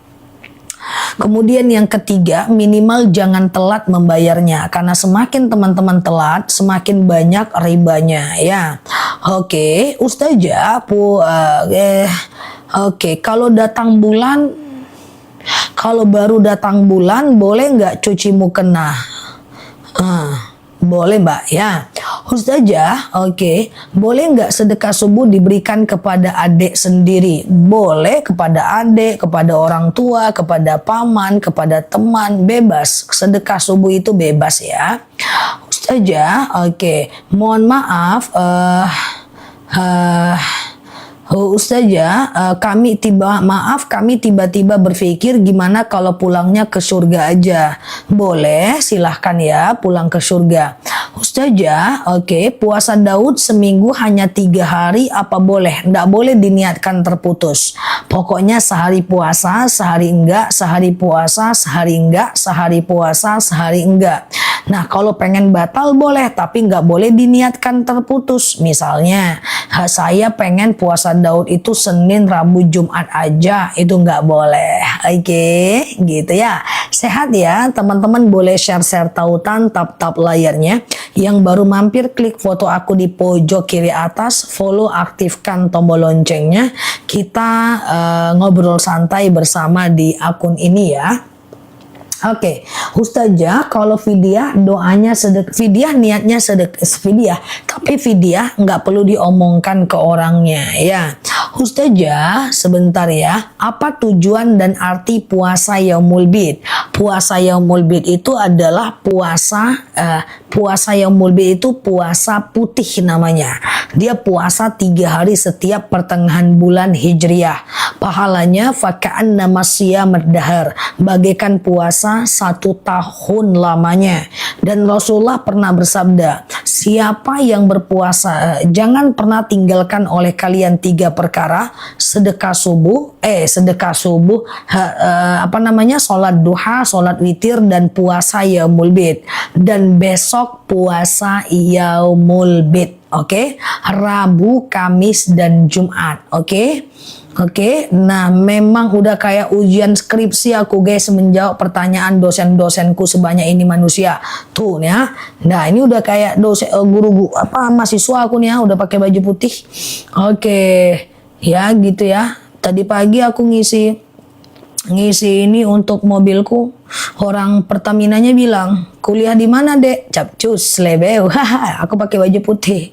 Speaker 1: Kemudian yang ketiga, minimal jangan telat membayarnya, karena semakin teman-teman telat, semakin banyak ribanya ya. Oke, Ustazah, kalau datang bulan, kalau baru datang bulan boleh nggak cuci mukena? Boleh Mbak ya. Ustazah, oke. Boleh nggak sedekah subuh diberikan kepada adik sendiri? Boleh, kepada adik, kepada orang tua, kepada paman, kepada teman, bebas. Sedekah subuh itu bebas ya. Ustazah, oke. Mohon maaf, Ustazah, kami tiba-tiba berpikir gimana kalau pulangnya ke surga aja. Boleh, silahkan ya pulang ke surga. Ustazah, oke, puasa Daud seminggu hanya 3 hari apa boleh? Nggak boleh diniatkan terputus. Pokoknya sehari puasa, sehari enggak, sehari puasa, sehari enggak, sehari puasa, sehari enggak. Nah, kalau pengen batal boleh, tapi nggak boleh diniatkan terputus. Misalnya, saya pengen puasa Daud itu Senin, Rabu, Jumat aja, itu nggak boleh. Oke, gitu ya. Sehat ya, teman-teman boleh share-share tautan, tap-tap layarnya. Yang baru mampir, klik foto aku di pojok kiri atas, follow, aktifkan tombol loncengnya. Kita ngobrol santai bersama di akun ini ya. Oke, Ustazah, kalau fidyah doanya fidyah niatnya fidyah, tapi fidyah nggak perlu diomongkan ke orangnya ya. Ustazah, sebentar ya. Apa tujuan dan arti puasa Yaumul Bid? Puasa Yaumul Bid itu adalah puasa Yaumul Bid itu puasa putih namanya. Dia puasa 3 hari setiap pertengahan bulan Hijriah. Pahalanya faka'anna masyamad dahar, bagaikan puasa 1 tahun lamanya. Dan Rasulullah pernah bersabda, siapa yang berpuasa, jangan pernah tinggalkan oleh kalian 3 perkara, sedekah subuh, sholat duha, sholat witir, dan puasa yaumul bid. Dan besok puasa yaumul bid. Oke, Rabu, Kamis, dan Jumat. Oke. Nah memang udah kayak ujian skripsi aku guys, menjawab pertanyaan dosen-dosenku sebanyak ini manusia. Tuh nih ya. Nah ini udah kayak guru mahasiswa aku nih ya, udah pakai baju putih. Oke. Ya gitu ya. Tadi pagi aku ngisi ini untuk mobilku. Orang Pertaminanya bilang, kuliah di mana dek? Capcus lebeu. Aku pakai baju putih.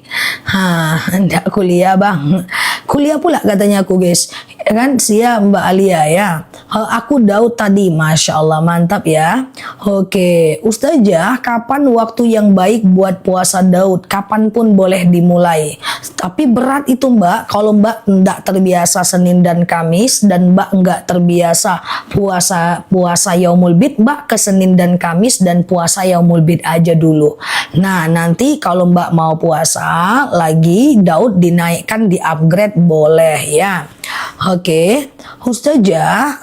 Speaker 1: Enggak kuliah bang. Kuliah pula katanya aku guys. Kan siap Mbak Alia ya. Aku Daud tadi, Masya Allah mantap ya. Oke, Ustazah, kapan waktu yang baik buat puasa Daud? Kapanpun boleh dimulai. Tapi berat itu Mbak, kalau Mbak enggak terbiasa Senin dan Kamis, dan Mbak enggak terbiasa puasa Yaumul Bid, Mbak ke Senin dan Kamis dan puasa Yaumul Bid aja dulu. Nah nanti kalau Mbak mau puasa lagi, Daud dinaikkan, di upgrade boleh ya. Oke, Ustazah,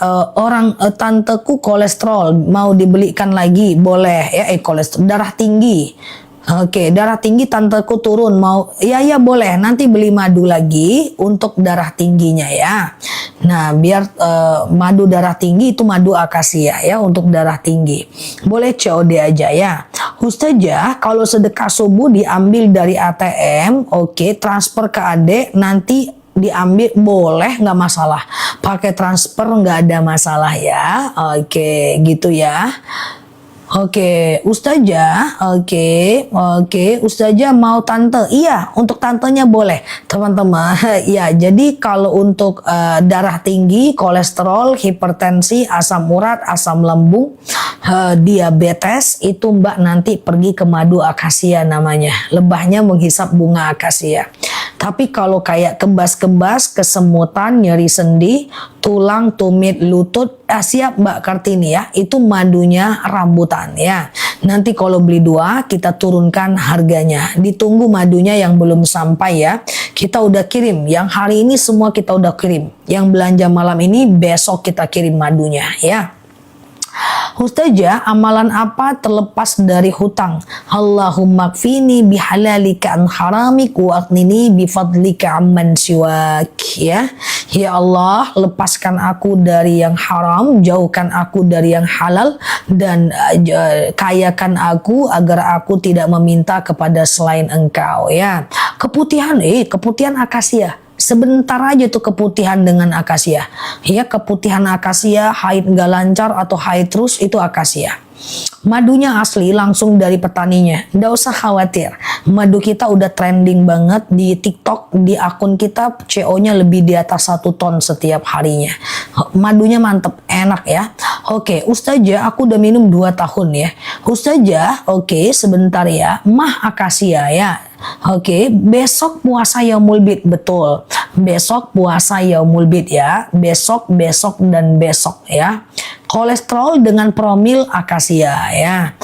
Speaker 1: tanteku kolesterol mau dibelikan lagi boleh ya? Kolesterol, darah tinggi. Oke, darah tinggi tanteku turun, mau ya boleh, nanti beli madu lagi untuk darah tingginya ya. Nah biar madu darah tinggi itu madu akasia ya, untuk darah tinggi. Boleh COD aja ya. Ustazah, kalau sedekah subuh diambil dari ATM, oke, transfer ke adek, nanti diambil boleh, nggak masalah. Pakai transfer nggak ada masalah ya. Oke, gitu ya. Oke, Ustazah, oke, Ustazah mau tante? Iya, untuk tantenya boleh, teman-teman. Ya, jadi kalau untuk darah tinggi, kolesterol, hipertensi, asam urat, asam lambung, diabetes, itu Mbak nanti pergi ke madu akasia namanya. Lebahnya menghisap bunga akasia. Tapi kalau kayak kebas-kebas, kesemutan, nyeri sendi, tulang, tumit, lutut, siap Mbak Kartini ya, itu madunya rambutan ya. Nanti kalau beli 2 kita turunkan harganya. Ditunggu madunya yang belum sampai ya. Kita udah kirim, yang hari ini semua kita udah kirim. Yang belanja malam ini besok kita kirim madunya ya. Ustazah, amalan apa terlepas dari hutang? Allahumma kfini bihalalika an haramik wa aghnini bifadlika amman siwak ya. Ya Allah, lepaskan aku dari yang haram, jauhkan aku dari yang halal, dan kayakan aku agar aku tidak meminta kepada selain Engkau ya. Keputihan akasia. Sebentar aja tuh keputihan dengan akasia. Ya, keputihan akasia, haid nggak lancar atau haid terus, itu akasia. Madunya asli langsung dari petaninya, nggak usah khawatir. Madu kita udah trending banget di TikTok, di akun kita CO-nya lebih di atas 1 ton setiap harinya. Madunya mantep, enak ya. Oke, Ustazah, aku udah minum 2 tahun ya. Ustazah, oke, sebentar ya. Mah akasia ya. Oke, besok puasa Yaumul Bid, betul. Besok puasa Yaumul Bid ya. Besok, dan besok ya. Kolesterol dengan promil akasia ya.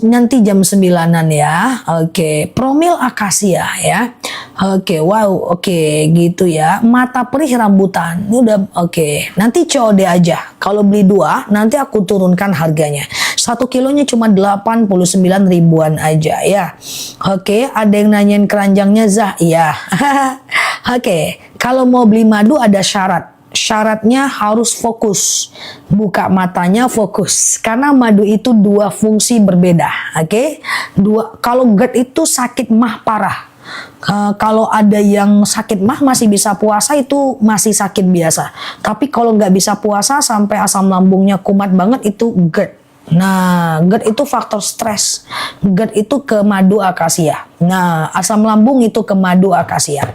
Speaker 1: Nanti jam 9-an ya. Oke, promil akasia ya. Oke, wow, oke, gitu ya. Mata perih rambutan. Ini udah oke. Nanti COD aja. Kalau beli 2, nanti aku turunkan harganya. 1 kilonya cuma 89 ribuan aja ya. Oke, ada yang nanyain keranjangnya Zah? Iya. Oke, kalau mau beli madu ada syarat. Syaratnya harus fokus, buka matanya fokus, karena madu itu 2 fungsi berbeda. Oke, kalau GERD itu sakit mah parah. Kalau ada yang sakit mah masih bisa puasa, itu masih sakit biasa. Tapi kalau nggak bisa puasa sampai asam lambungnya kumat banget, itu GERD. Nah, GERD itu faktor stres. GERD itu ke madu akasia. Nah, asam lambung itu ke madu akasia.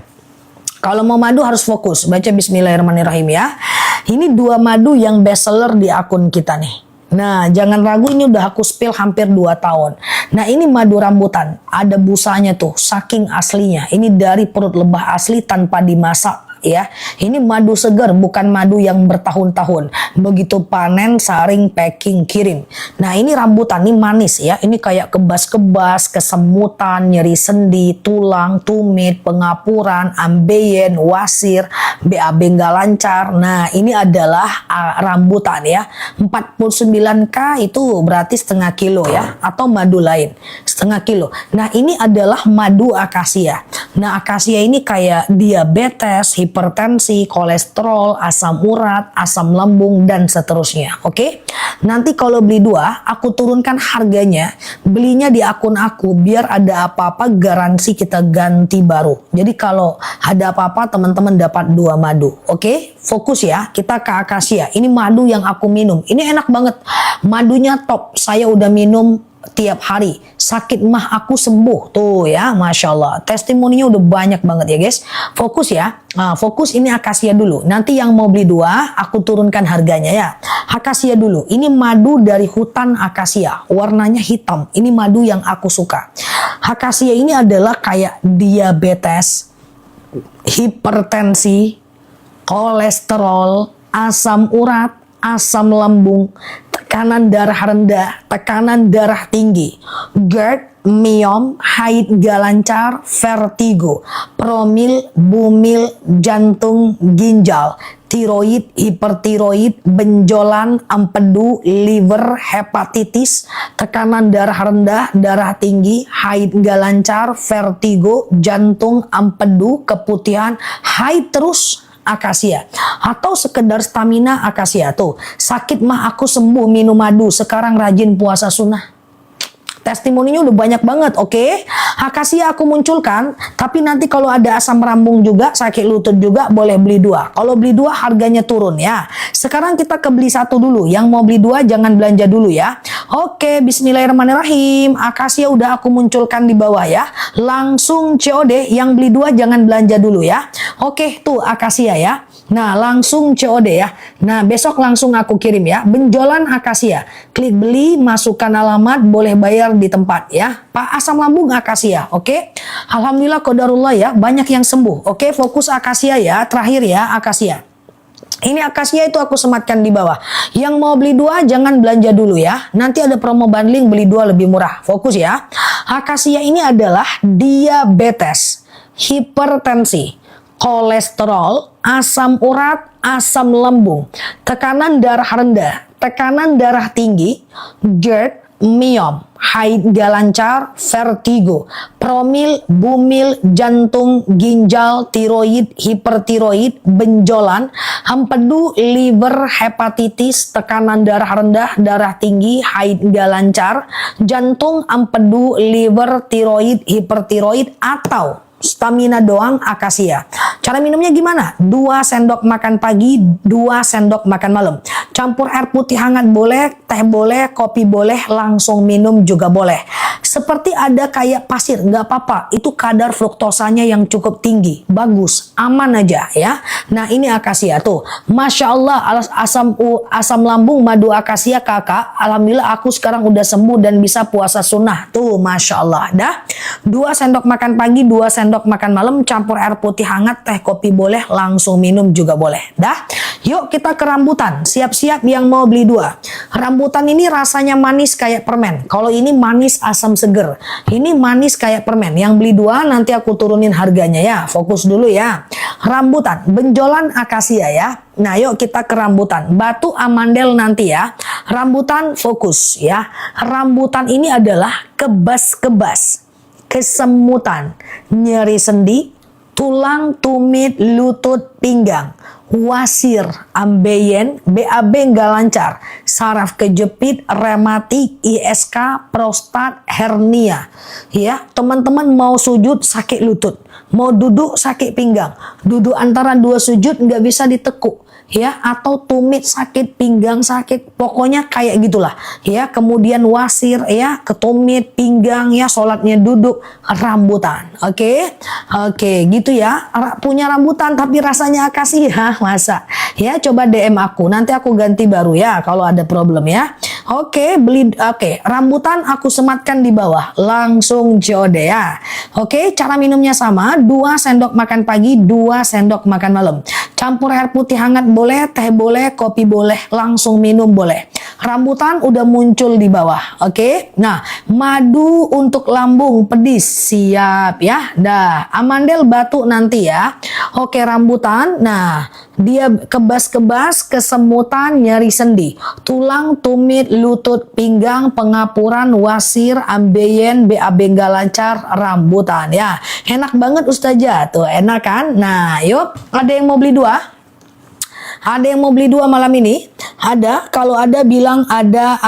Speaker 1: Kalau mau madu harus fokus, baca bismillahirrahmanirrahim ya. Ini 2 madu yang best seller di akun kita nih. Nah, jangan ragu, ini udah aku spill hampir 2 tahun. Nah, ini madu rambutan, ada busanya tuh, saking aslinya. Ini dari perut lebah asli tanpa dimasak ya. Ini madu segar, bukan madu yang bertahun-tahun. Begitu panen, saring, packing, kirim. Nah ini rambutan, ini manis ya. Ini kayak kebas-kebas, kesemutan, nyeri sendi, tulang, tumit, pengapuran, ambeien, wasir, BAB nggak lancar. Nah ini adalah rambutan ya. 49K itu berarti setengah kilo ya. Atau madu lain, setengah kilo. Nah ini adalah madu akasia. Nah akasia ini kayak diabetes, hipertensi, kolesterol, asam urat, asam lambung, dan seterusnya. Oke? Nanti kalau beli 2, aku turunkan harganya. Belinya di akun aku, biar ada apa-apa garansi kita ganti baru. Jadi kalau ada apa-apa teman-teman dapat 2 madu. Oke? Fokus ya, kita ke akasia. Ini madu yang aku minum. Ini enak banget. Madunya top. Saya udah minum tiap hari. Sakit mah aku sembuh. Tuh ya, Masya Allah. Testimoninya udah banyak banget ya guys. Fokus ya. Nah, fokus ini akasia dulu. Nanti yang mau beli 2, aku turunkan harganya ya. Akasia dulu. Ini madu dari hutan akasia. Warnanya hitam. Ini madu yang aku suka. Akasia ini adalah kayak diabetes, hipertensi, kolesterol, asam urat, asam lambung, tekanan darah rendah, tekanan darah tinggi, GERD, myom, haid gak lancar, vertigo, promil, bumil, jantung, ginjal, tiroid, hipertiroid, benjolan, empedu, liver, hepatitis, tekanan darah rendah, darah tinggi, haid gak lancar, vertigo, jantung, empedu, keputihan, haid terus, akasia. Atau sekedar stamina, akasia. Tuh, sakit mah aku sembuh minum madu, sekarang rajin puasa sunnah. Testimoninya udah banyak banget, oke? Akasia aku munculkan, tapi nanti kalau ada asam lambung juga, sakit lutut juga, boleh beli 2. Kalau beli 2 harganya turun ya. Sekarang kita ke beli 1 dulu. Yang mau beli 2 jangan belanja dulu ya. Oke, bismillahirrahmanirrahim. Akasia udah aku munculkan di bawah ya. Langsung COD, yang beli 2 jangan belanja dulu ya. Oke, tuh akasia ya. Nah, langsung COD ya. Nah, besok langsung aku kirim ya. Benjolan akasia. Klik beli, masukkan alamat, boleh bayar di tempat ya. Pak, asam lambung akasia, oke? Alhamdulillah qadarullah ya, banyak yang sembuh. Oke, fokus akasia ya. Terakhir ya, akasia. Ini akasia itu aku sematkan di bawah. Yang mau beli 2 jangan belanja dulu ya. Nanti ada promo bundling, beli 2 lebih murah. Fokus ya. Akasia ini adalah diabetes, hipertensi, kolesterol, asam urat, asam lambung, tekanan darah rendah, tekanan darah tinggi, GERD, myom, haid gak lancar, vertigo, promil, bumil, jantung, ginjal, tiroid, hipertiroid, benjolan, empedu, liver, hepatitis, tekanan darah rendah, darah tinggi, haid gak lancar, jantung, empedu, liver, tiroid, hipertiroid, atau stamina doang akasia. Cara minumnya gimana? 2 sendok makan pagi, 2 sendok makan malam. Campur air putih hangat boleh, teh boleh, kopi boleh, langsung minum juga boleh. Seperti ada kayak pasir, nggak apa-apa. Itu kadar fruktosanya yang cukup tinggi. Bagus, aman aja ya. Nah ini akasia tuh. Masya Allah, asam lambung madu akasia kakak. Alhamdulillah aku sekarang udah sembuh dan bisa puasa sunnah. Tuh Masya Allah. Dah 2 sendok makan pagi, 2 sendok makan malam, campur air putih hangat, teh kopi boleh, langsung minum juga boleh. Dah. Yuk kita ke rambutan. Siap-siap yang mau beli 2. Rambutan ini rasanya manis kayak permen. Kalau ini manis asam seger. Ini manis kayak permen. Yang beli 2 nanti aku turunin harganya ya. Fokus dulu ya. Rambutan, benjolan akasia ya. Nah yuk kita ke rambutan. Batu amandel nanti ya. Rambutan fokus ya. Rambutan ini adalah kebas-kebas, kesemutan, nyeri sendi, tulang, tumit, lutut, pinggang, wasir, ambeien, BAB nggak lancar, saraf kejepit, rematik, ISK, prostat, hernia. Ya, teman-teman mau sujud sakit lutut, mau duduk sakit pinggang, duduk antara 2 sujud nggak bisa ditekuk. Ya, atau tumit sakit, pinggang sakit, pokoknya kayak gitulah ya. Kemudian wasir ya, ketumit, pinggang ya, sholatnya duduk, rambutan. Oke, gitu ya. Punya rambutan tapi rasanya akasia, masa ya? Coba DM aku, nanti aku ganti baru ya kalau ada problem ya. Oke, rambutan aku sematkan di bawah, langsung COD ya. Oke, cara minumnya sama, 2 sendok makan pagi, 2 sendok makan malam. Campur air putih hangat boleh, teh boleh, kopi boleh, langsung minum boleh. Rambutan udah muncul di bawah. Oke. Nah, madu untuk lambung pedis siap ya. Dah, amandel batuk nanti ya. Oke, rambutan. Nah, dia kebas-kebas, kesemutan, nyeri sendi, tulang, tumit, lutut, pinggang, pengapuran, wasir, ambeien, BAB nggak lancar, rambutan ya. Enak banget Ustazah tuh, enak kan? Nah, yuk, ada yang mau beli 2? Ada yang mau beli 2 malam ini? Ada, kalau ada bilang ada.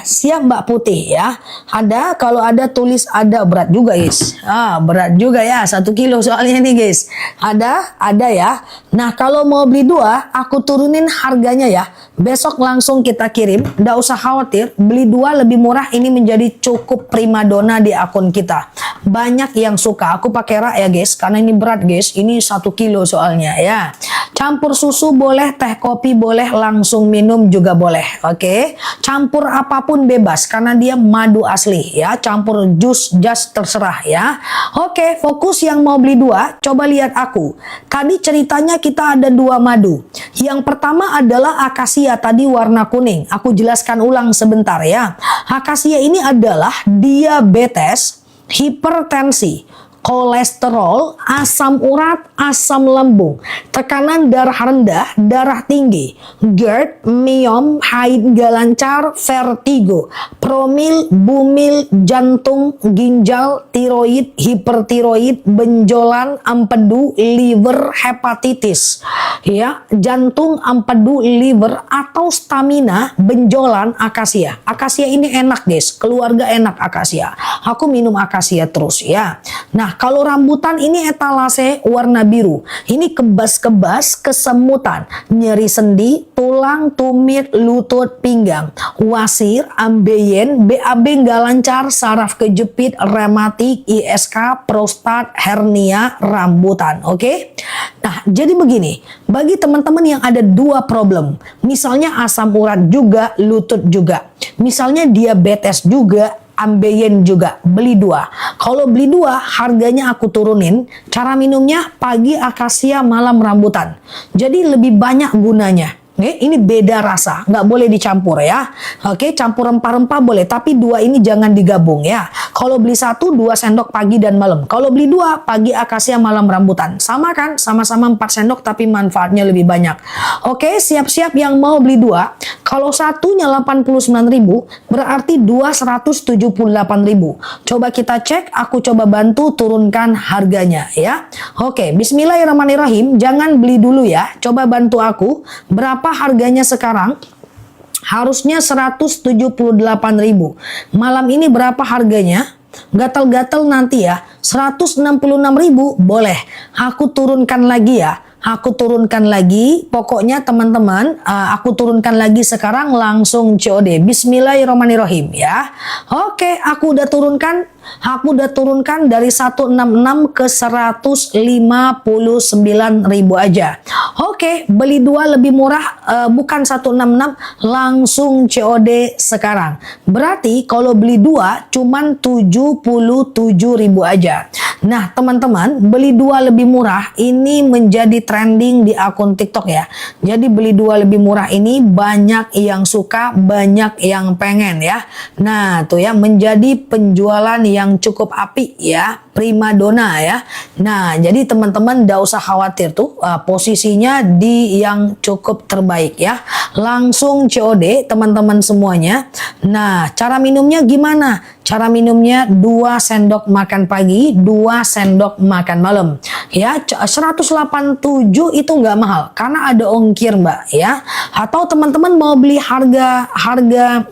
Speaker 1: Siap Mbak Putih ya. Ada, kalau ada tulis ada, berat juga guys. Berat juga ya, 1 kilo soalnya nih guys. Ada ya. Nah, kalau mau beli 2, aku turunin harganya ya. Besok langsung kita kirim, nggak usah khawatir. Beli 2 lebih murah, ini menjadi cukup primadona di akun kita. Banyak yang suka, aku pakai rak ya guys, karena ini berat guys. Ini 1 kilo soalnya ya. Campur susu boleh, teh kopi boleh, langsung minum juga boleh. Oke. Campur apapun bebas karena dia madu asli ya. Campur jus, jas terserah ya. Oke, fokus yang mau beli 2, coba lihat aku. Tadi ceritanya kita ada 2 madu. Yang pertama adalah akasia tadi warna kuning. Aku jelaskan ulang sebentar ya. Akasia ini adalah diabetes, hipertensi, kolesterol, asam urat, asam lambung, tekanan darah rendah, darah tinggi, GERD, myom, haid nggak lancar, vertigo, promil, bumil, jantung, ginjal, tiroid, hipertiroid, benjolan, empedu, liver, hepatitis, ya, jantung, empedu, liver, atau stamina, benjolan, akasia. Akasia ini enak guys, keluarga enak akasia. Aku minum akasia terus ya. Nah, kalau rambutan ini etalase warna biru. Ini kebas-kebas, kesemutan, nyeri sendi, tulang, tumit, lutut, pinggang, wasir, ambeien, BAB nggak lancar, saraf kejepit, rematik, ISK, prostat, hernia, rambutan. Oke? Nah, jadi begini. Bagi teman-teman yang ada 2 problem, misalnya asam urat juga, lutut juga, misalnya diabetes juga, ambeien juga, beli 2. Kalau beli 2, harganya aku turunin. Cara minumnya pagi akasia, malam rambutan. Jadi lebih banyak gunanya. Ini beda rasa, nggak boleh dicampur ya. Oke, campur rempah-rempah boleh, tapi 2 ini jangan digabung ya. Kalau beli 1, 2 sendok pagi dan malam. Kalau beli 2, pagi akasia, malam rambutan. Sama kan? Sama-sama 4 sendok, tapi manfaatnya lebih banyak. Oke, siap-siap yang mau beli 2. Kalau satunya 89.000, berarti 2 178.000. Coba kita cek, aku coba bantu turunkan harganya ya. Oke, bismillahirrahmanirrahim. Jangan beli dulu ya. Coba bantu aku. Berapa harganya sekarang? Harusnya 178.000. Malam ini berapa harganya? Gatal-gatal nanti ya. 166.000 boleh. Aku turunkan lagi ya. Aku turunkan lagi, pokoknya teman-teman, aku turunkan lagi sekarang langsung COD. Bismillahirrahmanirrahim ya. Oke, aku udah turunkan dari 166 ke 159.000 aja. Oke, beli 2 lebih murah, bukan 166, langsung COD sekarang. Berarti kalau beli 2 cuman 77.000 aja. Nah, teman-teman, beli 2 lebih murah ini menjadi trending di akun TikTok ya. Jadi beli 2 lebih murah ini banyak yang suka, banyak yang pengen ya. Nah, tuh ya, menjadi penjualan yang cukup apik ya, primadona ya. Nah, jadi teman-teman nggak usah khawatir tuh, posisinya di yang cukup terbaik ya. Langsung COD teman-teman semuanya. Nah, cara minumnya gimana? Cara minumnya 2 sendok makan pagi, 2 sendok makan malam. Ya, 187 itu nggak mahal karena ada ongkir Mbak ya. Atau teman-teman mau beli harga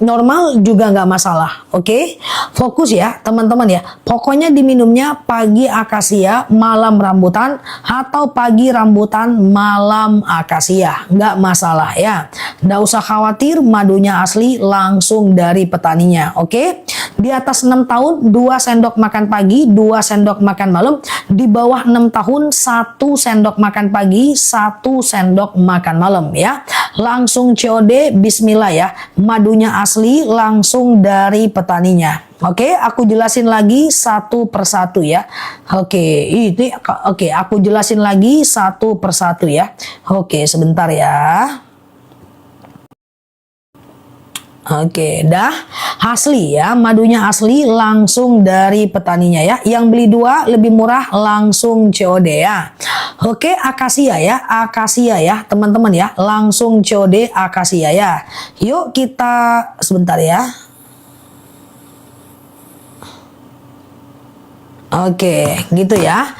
Speaker 1: normal juga nggak masalah. Oke? Fokus ya teman-teman ya. Pokoknya diminumnya pagi akasia, malam rambutan, atau pagi rambutan, malam akasia. Nggak masalah ya. Nggak usah khawatir, madunya asli langsung dari petaninya. Oke? Di atas 6 tahun 2 sendok makan pagi, 2 sendok makan malam. Di bawah 6 tahun 1 sendok makan pagi, 1 sendok makan malam ya. Langsung COD, bismillah ya. Madunya asli langsung dari petaninya. Oke, aku jelasin lagi satu persatu ya. Oke, aku jelasin lagi satu persatu ya. Oke, sebentar ya. Oke, dah asli ya, madunya asli langsung dari petaninya ya. Yang beli 2 lebih murah langsung COD ya. Oke, akasia ya, teman-teman ya, langsung COD akasia ya. Yuk kita sebentar ya. Oke, gitu ya.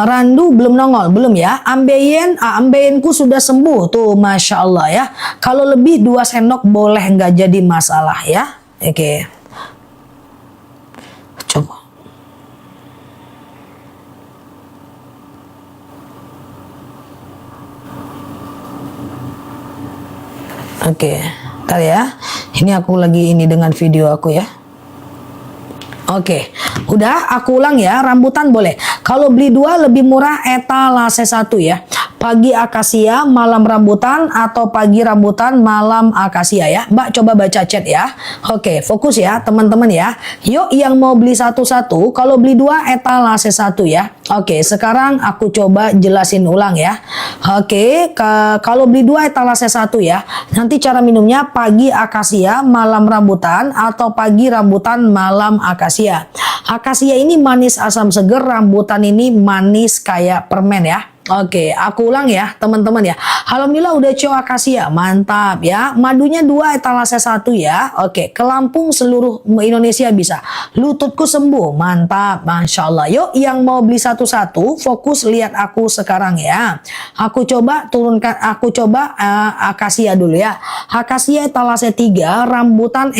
Speaker 1: Randu belum nongol, belum ya. Ambeyenku sudah sembuh tuh, masya Allah ya. Kalau lebih 2 sendok boleh, nggak jadi masalah ya. Oke, coba. Oke, ntar ya. Ini aku lagi ini dengan video aku ya. Oke, udah aku ulang ya, rambutan boleh. Kalau beli 2 lebih murah etalase 1 ya. Pagi akasia, malam rambutan, atau pagi rambutan, malam akasia ya. Mbak coba baca chat ya. Oke, fokus ya teman-teman ya. Yuk yang mau beli satu-satu, kalau beli 2 etalase 1 ya. Oke, sekarang aku coba jelasin ulang ya. Oke, kalau beli 2 etalase 1 ya. Nanti cara minumnya pagi akasia, malam rambutan, atau pagi rambutan, malam akasia. Akasia ini manis asam seger, rambutan ini manis kayak permen ya. Oke, aku ulang ya teman-teman ya. Alhamdulillah udah CO akasia, mantap ya. Madunya 2 etalase 1 ya. Oke, ke Lampung seluruh Indonesia bisa. Lututku sembuh, mantap, masya Allah. Yuk yang mau beli satu-satu, fokus lihat aku sekarang ya. Aku coba turunkan, akasia dulu ya. Akasia etalase 3, rambutan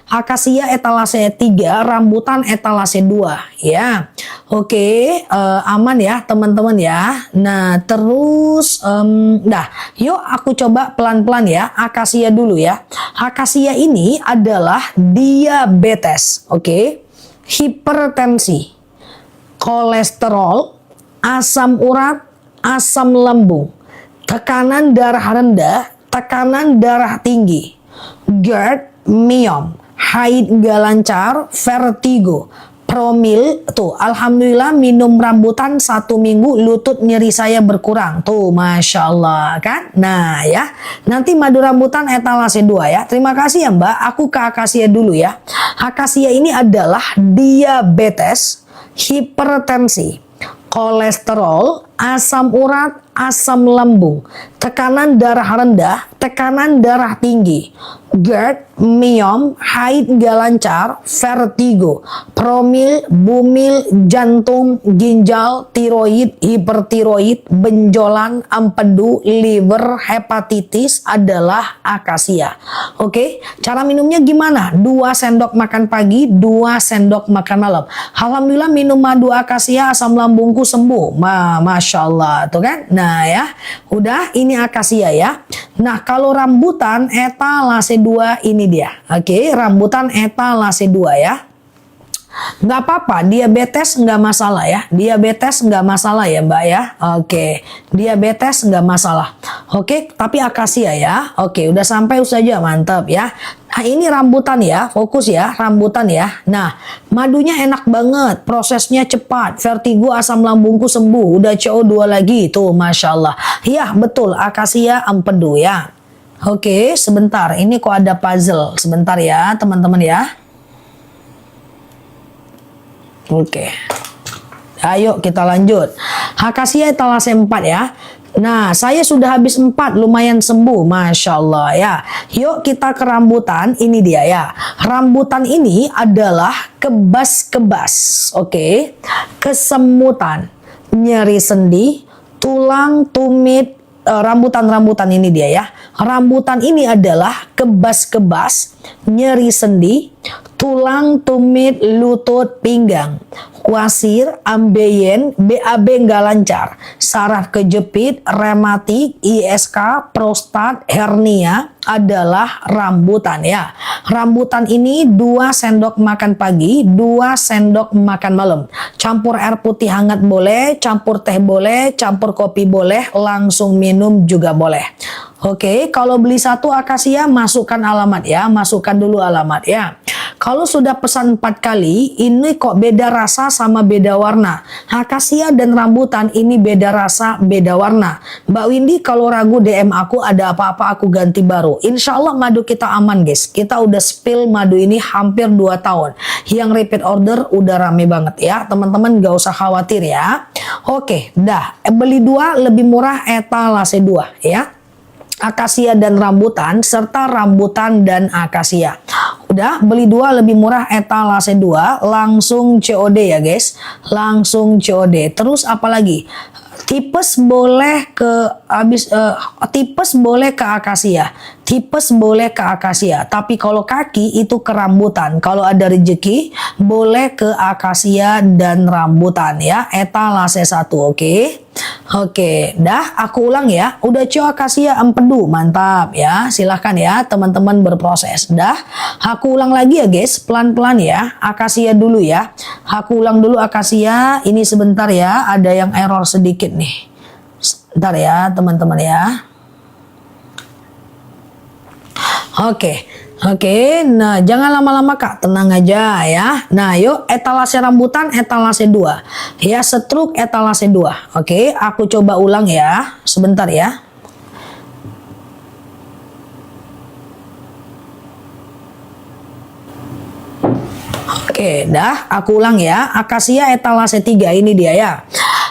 Speaker 1: akasia etalase 3, rambutan etalase 2 ya. Oke, aman ya teman-teman ya. Nah, terus yuk aku coba pelan-pelan ya. Akasia dulu ya. Akasia ini adalah diabetes, oke? Hipertensi, kolesterol, asam urat, asam lambung, tekanan darah rendah, tekanan darah tinggi, GERD, myom, haid nggak lancar, vertigo, promil. Tuh, alhamdulillah minum rambutan 1 minggu lutut nyeri saya berkurang. Tuh, masya Allah kan. Nah ya, nanti madu rambutan etalase 2 ya. Terima kasih ya Mbak. Aku ke akasia dulu ya. Akasia ini adalah diabetes, hipertensi, kolesterol, asam urat, asam lambung, tekanan darah rendah, tekanan darah tinggi, GERD, myom, haid nggak lancar, vertigo, promil, bumil, jantung, ginjal, tiroid, hipertiroid, benjolan, empedu, liver, hepatitis adalah akasia. Oke, cara minumnya gimana? 2 sendok makan pagi, 2 sendok makan malam. Alhamdulillah minum madu akasia, asam lambungku sembuh. Masya Allah, tuh kan? Nah ya, udah ini akasia ya. Nah kalau rambutan etalase 2 ini dia. Oke, rambutan etalase 2 ya. Nggak apa-apa, diabetes nggak masalah ya. Diabetes nggak masalah ya Mbak ya. Oke, diabetes nggak masalah. Oke, tapi akasia ya. Oke, udah sampai saja, mantap ya. Nah ini rambutan ya, fokus ya, rambutan ya. Nah, madunya enak banget, prosesnya cepat, vertigo, asam lambungku sembuh, udah CO2 lagi, tuh masya Allah. Iya betul, akasia empedu ya. Oke, sebentar, ini kok ada puzzle, sebentar ya teman-teman ya. Oke, ayo kita lanjut. Akasia etalase 4 ya. Nah, saya sudah habis 4, lumayan sembuh, masya Allah ya. Yuk kita ke rambutan, ini dia ya. Rambutan ini adalah kebas-kebas, oke? Kesemutan, nyeri sendi, tulang, tumit, rambutan-rambutan ini dia ya. Rambutan ini adalah kebas-kebas, nyeri sendi, tulang, tumit, lutut, pinggang, wasir, ambeien, BAB nggak lancar, saraf kejepit, rematik, ISK, prostat, hernia adalah rambutan ya. Rambutan ini 2 sendok makan pagi, 2 sendok makan malam. Campur air putih hangat boleh, campur teh boleh, campur kopi boleh, langsung minum juga boleh. Oke, kalau beli 1 akasia masukkan alamat ya, masukkan dulu alamat ya. Kalau sudah pesan 4 kali, ini kok beda rasa sama beda warna. Akasia dan rambutan ini beda rasa, beda warna. Mbak Windy kalau ragu DM aku, ada apa-apa aku ganti baru. Insya Allah madu kita aman guys. Kita udah spill madu ini hampir 2 tahun. Yang repeat order udah rame banget ya. Teman-teman gak usah khawatir ya. Oke, dah. Beli 2 lebih murah etalase 2 ya. Akasia dan rambutan serta rambutan dan akasia. Udah beli 2 lebih murah etalase 2 langsung COD ya guys. Langsung COD. Terus apa lagi? Tipes boleh ke tipes boleh ke akasia. Tipes boleh ke akasia. Tapi kalau kaki itu ke rambutan. Kalau ada rezeki boleh ke akasia dan rambutan ya. Etalase 1 oke. Oke, dah aku ulang ya. Udah cio akasia empedu, mantap ya. Silahkan ya teman-teman berproses. Dah, aku ulang lagi ya guys, pelan-pelan ya. Akasia dulu ya. Aku ulang dulu akasia. Ini sebentar ya, ada yang error sedikit nih. Sebentar ya teman-teman ya. Oke. Oke, nah jangan lama-lama Kak, tenang aja ya. Nah yuk etalase rambutan etalase 2. Ya setruk etalase 2. Oke, aku coba ulang ya. Sebentar ya. Oke, dah aku ulang ya. Akasia etalase 3 ini dia ya.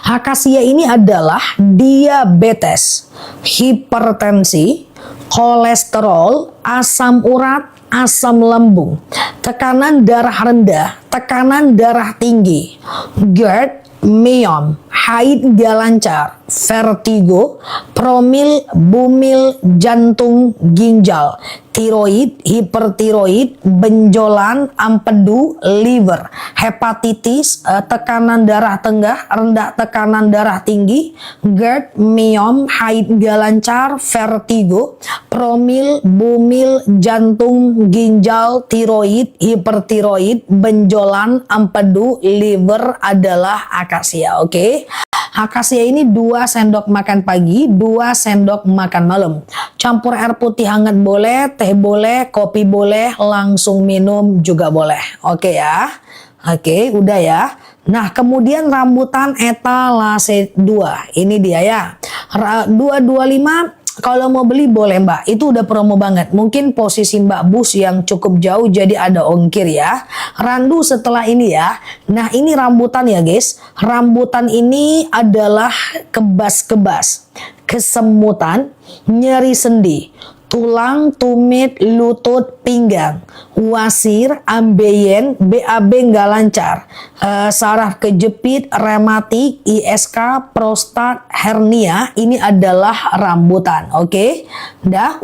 Speaker 1: Akasia ini adalah diabetes, hipertensi, kolesterol, asam urat, asam lambung, tekanan darah rendah, tekanan darah tinggi, GERD, myom, haid gak lancar, vertigo, promil, bumil, jantung, ginjal, tiroid, hipertiroid, benjolan, empedu, liver, hepatitis, tekanan darah rendah, tekanan darah tinggi, GERD, myom, haid gak lancar, vertigo, promil, bumil, jantung, ginjal, tiroid, hipertiroid, benjolan, empedu, liver adalah akasia, oke? Akasia ini 2 sendok makan pagi, 2 sendok makan malam. Campur air putih hangat boleh, teh boleh, kopi boleh, langsung minum juga boleh. Oke ya. Oke, udah ya. Nah, kemudian rambutan etalase 2. Ini dia ya. 225 kalau mau beli boleh Mbak, itu udah promo banget. Mungkin posisi Mbak bus yang cukup jauh jadi ada ongkir ya. Randu setelah ini ya. Nah ini rambutan ya guys. Rambutan ini adalah kebas-kebas, kesemutan, nyeri sendi, tulang, tumit, lutut, pinggang, wasir, ambeien, BAB nggak lancar, saraf kejepit, rematik, ISK, prostat, hernia, ini adalah rambutan. Oke, udah.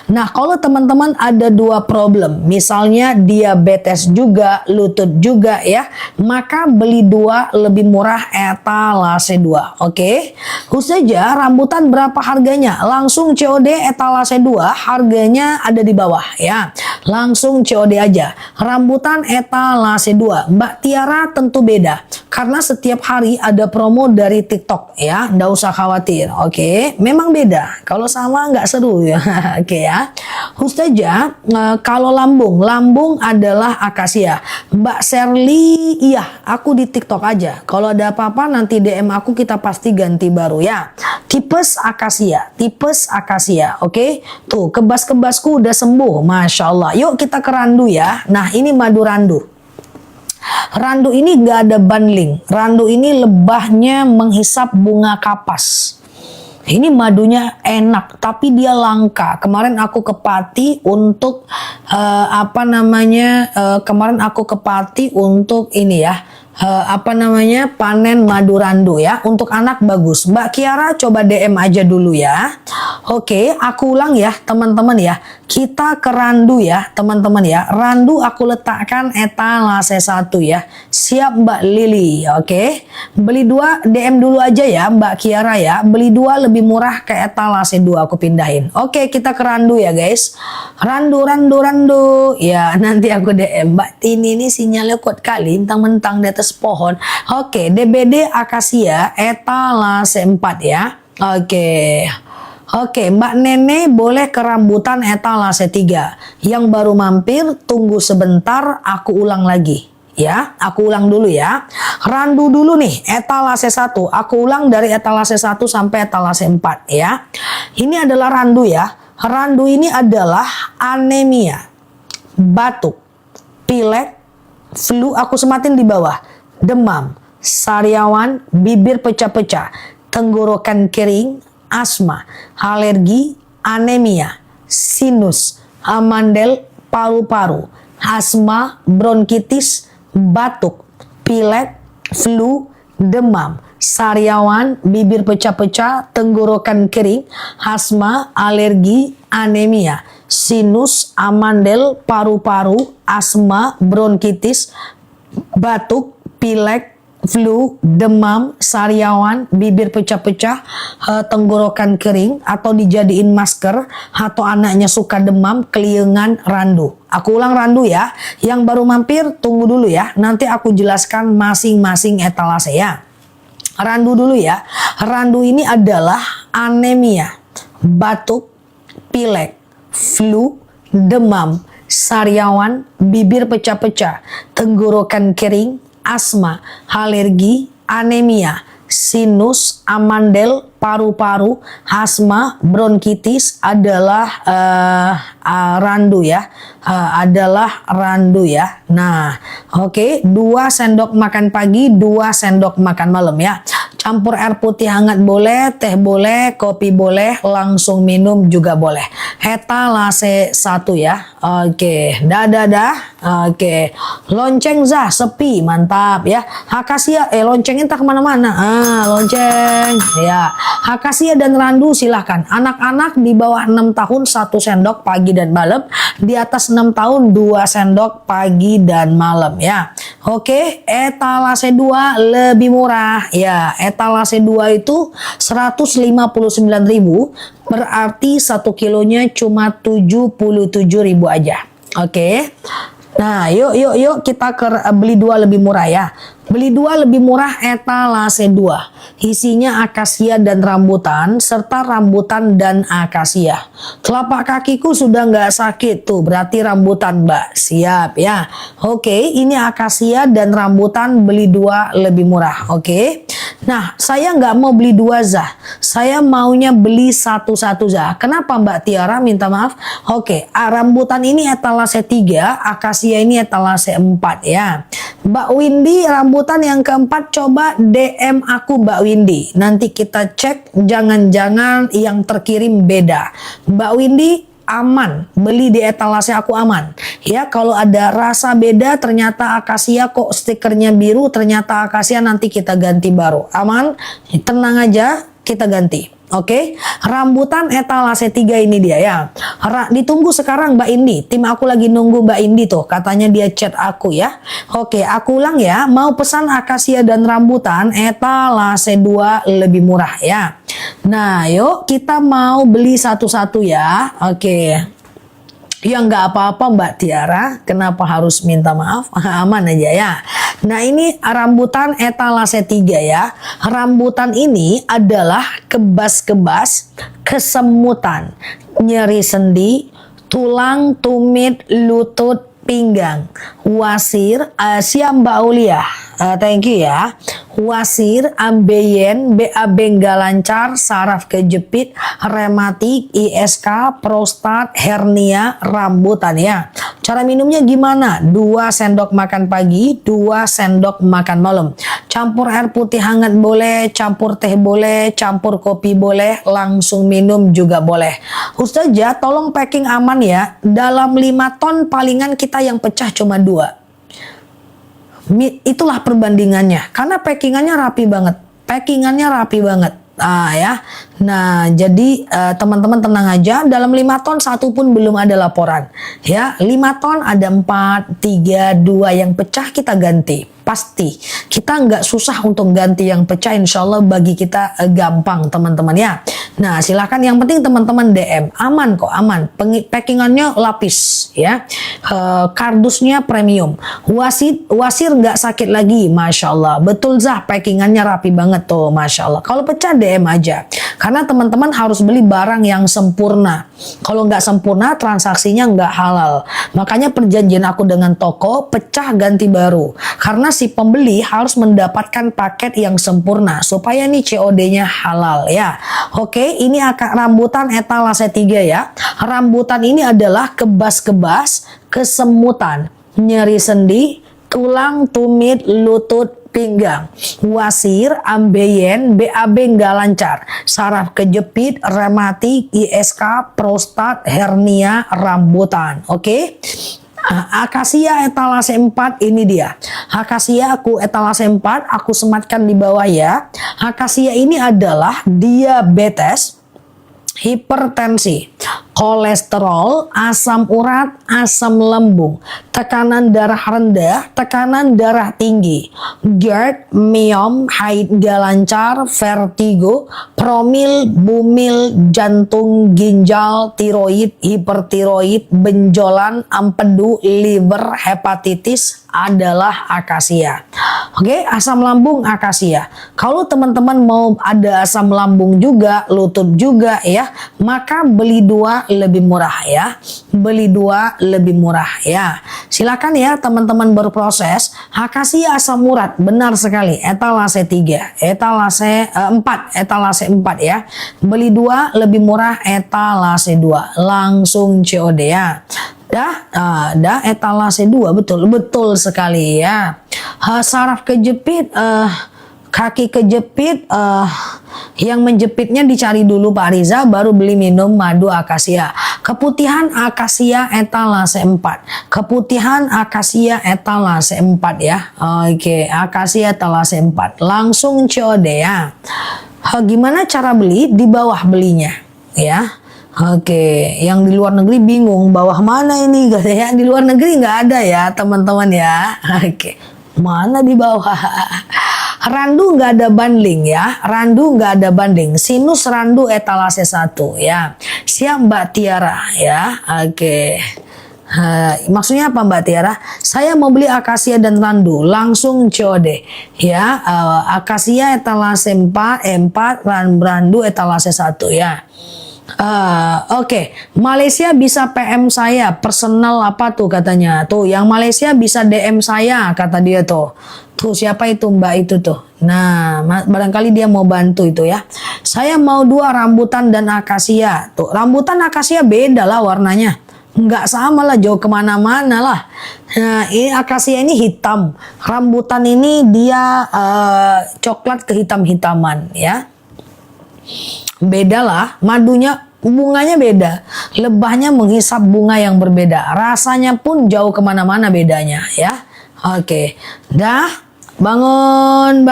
Speaker 1: Nah, kalau teman-teman ada 2 problem, misalnya diabetes juga, lutut juga ya, maka beli 2 lebih murah etalase 2. Oke, khusus saja rambutan berapa harganya? Langsung COD etalase 2, harganya ada di bawah ya. Langsung COD aja. Rambutan etalase 2. Mbak Tiara tentu beda. Karena setiap hari ada promo dari TikTok ya. Nggak usah khawatir. Oke. Memang beda. Kalau sama nggak seru ya. Oke ya. Khusus aja kalau lambung. Lambung adalah akasia. Mbak Sherly, iya aku di TikTok aja. Kalau ada apa-apa nanti DM aku, kita pasti ganti baru ya. Tipes akasia. Tipes akasia. Oke. Tuh kebas-kebasku udah sembuh. Masya Allah. Yuk kita ke randu ya. Nah ini madu randu. Randu ini gak ada bundling. Randu ini lebahnya menghisap bunga kapas. Ini madunya enak, tapi dia langka. Kemarin aku ke Pati untuk kemarin aku ke Pati untuk ini ya. apa namanya, panen madu randu ya. Untuk anak bagus. Mbak Kiara coba DM aja dulu ya. Oke, aku ulang ya teman-teman ya. Kita ke randu ya teman-teman ya. Randu aku letakkan etalase 1 ya. Siap Mbak Lili. Oke. Beli 2 DM dulu aja ya Mbak Kiara ya. Beli 2 lebih murah ke etalase 2 aku pindahin. Oke, kita ke randu ya guys. Randu. Ya, nanti aku DM. Mbak Tini ini sinyalnya kuat kali, mentang-mentang di atas pohon. Oke, DBD akasia etalase 4 ya. Oke, Mbak Nene boleh ke rambutan etalase 3. Yang baru mampir tunggu sebentar, aku ulang lagi. Ya, aku ulang dulu ya. Randu dulu nih, etalase 1. Aku ulang dari etalase 1 sampai etalase 4 ya. Ini adalah randu ya. Randu ini adalah anemia, batuk, pilek, flu, aku sematin di bawah, demam, sariawan, bibir pecah-pecah, tenggorokan kering, asma, alergi, anemia, sinus, amandel, paru-paru, asma, bronkitis, batuk, pilek, flu, demam, sariawan, bibir pecah-pecah, tenggorokan kering, asma, alergi, anemia, sinus, amandel, paru-paru, asma, bronkitis, batuk, pilek, flu, demam, sariawan, bibir pecah-pecah, tenggorokan kering, atau dijadiin masker, atau anaknya suka demam, keliengan, randu. Aku ulang randu ya. Yang baru mampir tunggu dulu ya. Nanti aku jelaskan masing-masing etalase ya. Randu dulu ya. Randu ini adalah anemia, batuk, pilek, flu, demam, sariawan, bibir pecah-pecah, tenggorokan kering, asma, alergi, anemia, sinus, amandel, paru-paru, asma, bronkitis adalah randu ya. Adalah randu ya. Nah, oke, 2 sendok makan pagi, 2 sendok makan malam ya. Campur air putih hangat boleh, teh boleh, kopi boleh, langsung minum juga boleh. Etalase 1 ya. Oke, dah. Oke, lonceng Zah sepi, mantap ya. Akasia, loncengnya tak kemana-mana. Lonceng ya. Akasia dan randu silahkan. Anak-anak di bawah 6 tahun 1 sendok pagi dan malam. Di atas 6 tahun 2 sendok pagi dan malam ya. Oke, etalase 2 lebih murah ya. Etalase 2 itu 159.000, berarti 1 kilonya cuma 77.000 aja. Oke. Nah, yuk kita beli 2 lebih murah ya. Beli 2 lebih murah etalase 2. Isinya akasia dan rambutan, serta rambutan dan akasia. Telapak kakiku sudah nggak sakit tuh, berarti rambutan Mbak. Siap ya. Oke, ini akasia dan rambutan, beli 2 lebih murah. Oke. Nah, saya nggak mau beli 2 Zah. Saya maunya beli 1 Zah. Kenapa Mbak Tiara? Minta maaf. Oke, rambutan ini etalase 3, akasia ini etalase 4 ya. Mbak Windy, rambutan yang keempat, coba DM aku Mbak Windy. Nanti kita cek, jangan-jangan yang terkirim beda. Mbak Windy, aman, beli di etalase aku aman ya. Kalau ada rasa beda, ternyata akasia kok stikernya biru, ternyata akasia, nanti kita ganti baru. Aman, tenang aja, kita ganti. Oke, rambutan etalase 3 ini dia ya. Ditunggu sekarang Mbak Indi. Tim aku lagi nunggu Mbak Indi tuh. Katanya dia chat aku ya. Oke, aku ulang ya. Mau pesan akasia dan rambutan etalase 2 lebih murah ya. Nah, yuk kita mau beli satu-satu ya. Oke. Ya nggak apa-apa Mbak Tiara. Kenapa harus minta maaf? Aman aja ya. Nah, ini rambutan etalase 3 ya. Rambutan ini adalah kebas-kebas, kesemutan, nyeri sendi, tulang, tumit, lutut, pinggang, wasir, siap Mbak Aulia. Thank you ya. Wasir, ambeien, BAB nggak lancar, saraf kejepit, rematik, ISK, prostat, hernia, rambutan ya. Cara minumnya gimana? 2 sendok makan pagi, 2 sendok makan malam. Campur air putih hangat boleh, campur teh boleh, campur kopi boleh, langsung minum juga boleh. Ustazah, tolong packing aman ya. Dalam 5 ton palingan kita yang pecah cuma 2. Itulah perbandingannya. Karena packingannya rapi banget. Packingannya rapi banget. Ya. Nah, jadi teman-teman tenang aja, dalam 5 ton satu pun belum ada laporan. Ya, 5 ton ada 4, 3, 2 yang pecah kita ganti. Pasti kita nggak susah untuk ganti yang pecah, insya Allah bagi kita gampang teman-teman ya. Nah, silakan, yang penting teman-teman DM, aman kok, aman. Packingannya lapis ya, kardusnya premium, wasir nggak sakit lagi, masya Allah. Betul Zah, packingannya rapi banget tuh, masya Allah. Kalau pecah DM aja, karena teman-teman harus beli barang yang sempurna. Kalau nggak sempurna, transaksinya nggak halal. Makanya perjanjian aku dengan toko, pecah ganti baru. Karena si pembeli harus mendapatkan paket yang sempurna supaya nih COD-nya halal ya. Oke, ini akan rambutan etalase 3 ya. Rambutan ini adalah kebas-kebas, kesemutan, nyeri sendi, tulang, tumit, lutut, pinggang, wasir, ambeien, BAB nggak lancar, saraf kejepit, rematik, ISK, prostat, hernia, rambutan. Oke. Akasia etalase 4 ini dia. Akasia aku etalase 4 aku sematkan di bawah ya. Akasia ini adalah diabetes, hipertensi, kolesterol, asam urat, asam lambung, tekanan darah rendah, tekanan darah tinggi, GERD, miom, haid gak lancar, vertigo, promil, bumil, jantung, ginjal, tiroid, hipertiroid, benjolan, empedu, liver, hepatitis adalah akasia. Oke, asam lambung akasia. Kalau teman-teman mau ada asam lambung juga, lutut juga ya, maka beli 2 lebih murah ya. Beli 2 lebih murah ya. Silakan ya teman-teman berproses. Akasia asam urat, benar sekali. Etalase 3, etalase 4, etalase 4 ya. Beli 2 lebih murah, etalase 2. Langsung COD ya. Dah etalase 2, betul sekali ya. Saraf kejepit, kaki kejepit, yang menjepitnya dicari dulu Pak Riza, baru beli minum madu akasia. Keputihan akasia etalase 4. Keputihan akasia etalase 4 ya. Oke, akasia etalase 4. Langsung COD ya. Gimana cara beli? Di bawah belinya ya. Oke, yang di luar negeri bingung bawah mana ini, katanya di luar negeri nggak ada ya teman-teman ya. Oke, mana di bawah? Randu nggak ada banding ya, randu nggak ada banding. Sinus randu etalase 1 ya. Siap Mbak Tiara ya. Oke. Maksudnya apa Mbak Tiara? Saya mau beli akasia dan randu, langsung COD ya. Akasia etalase 4, randu etalase 1 ya. Oke. Malaysia bisa PM saya, personal apa tuh katanya. Tuh, yang Malaysia bisa DM saya, kata dia tuh. Tuh, siapa itu Mbak itu tuh. Nah, barangkali dia mau bantu itu ya. Saya mau 2 rambutan dan akasia. Tuh, rambutan akasia beda lah warnanya. Nggak sama lah, jauh kemana-mana lah. Nah, ini akasia ini hitam. Rambutan ini dia coklat kehitam-hitaman ya. Beda lah, madunya, bunganya beda, lebahnya menghisap bunga yang berbeda, rasanya pun jauh kemana-mana bedanya ya. Oke, dah, bangun.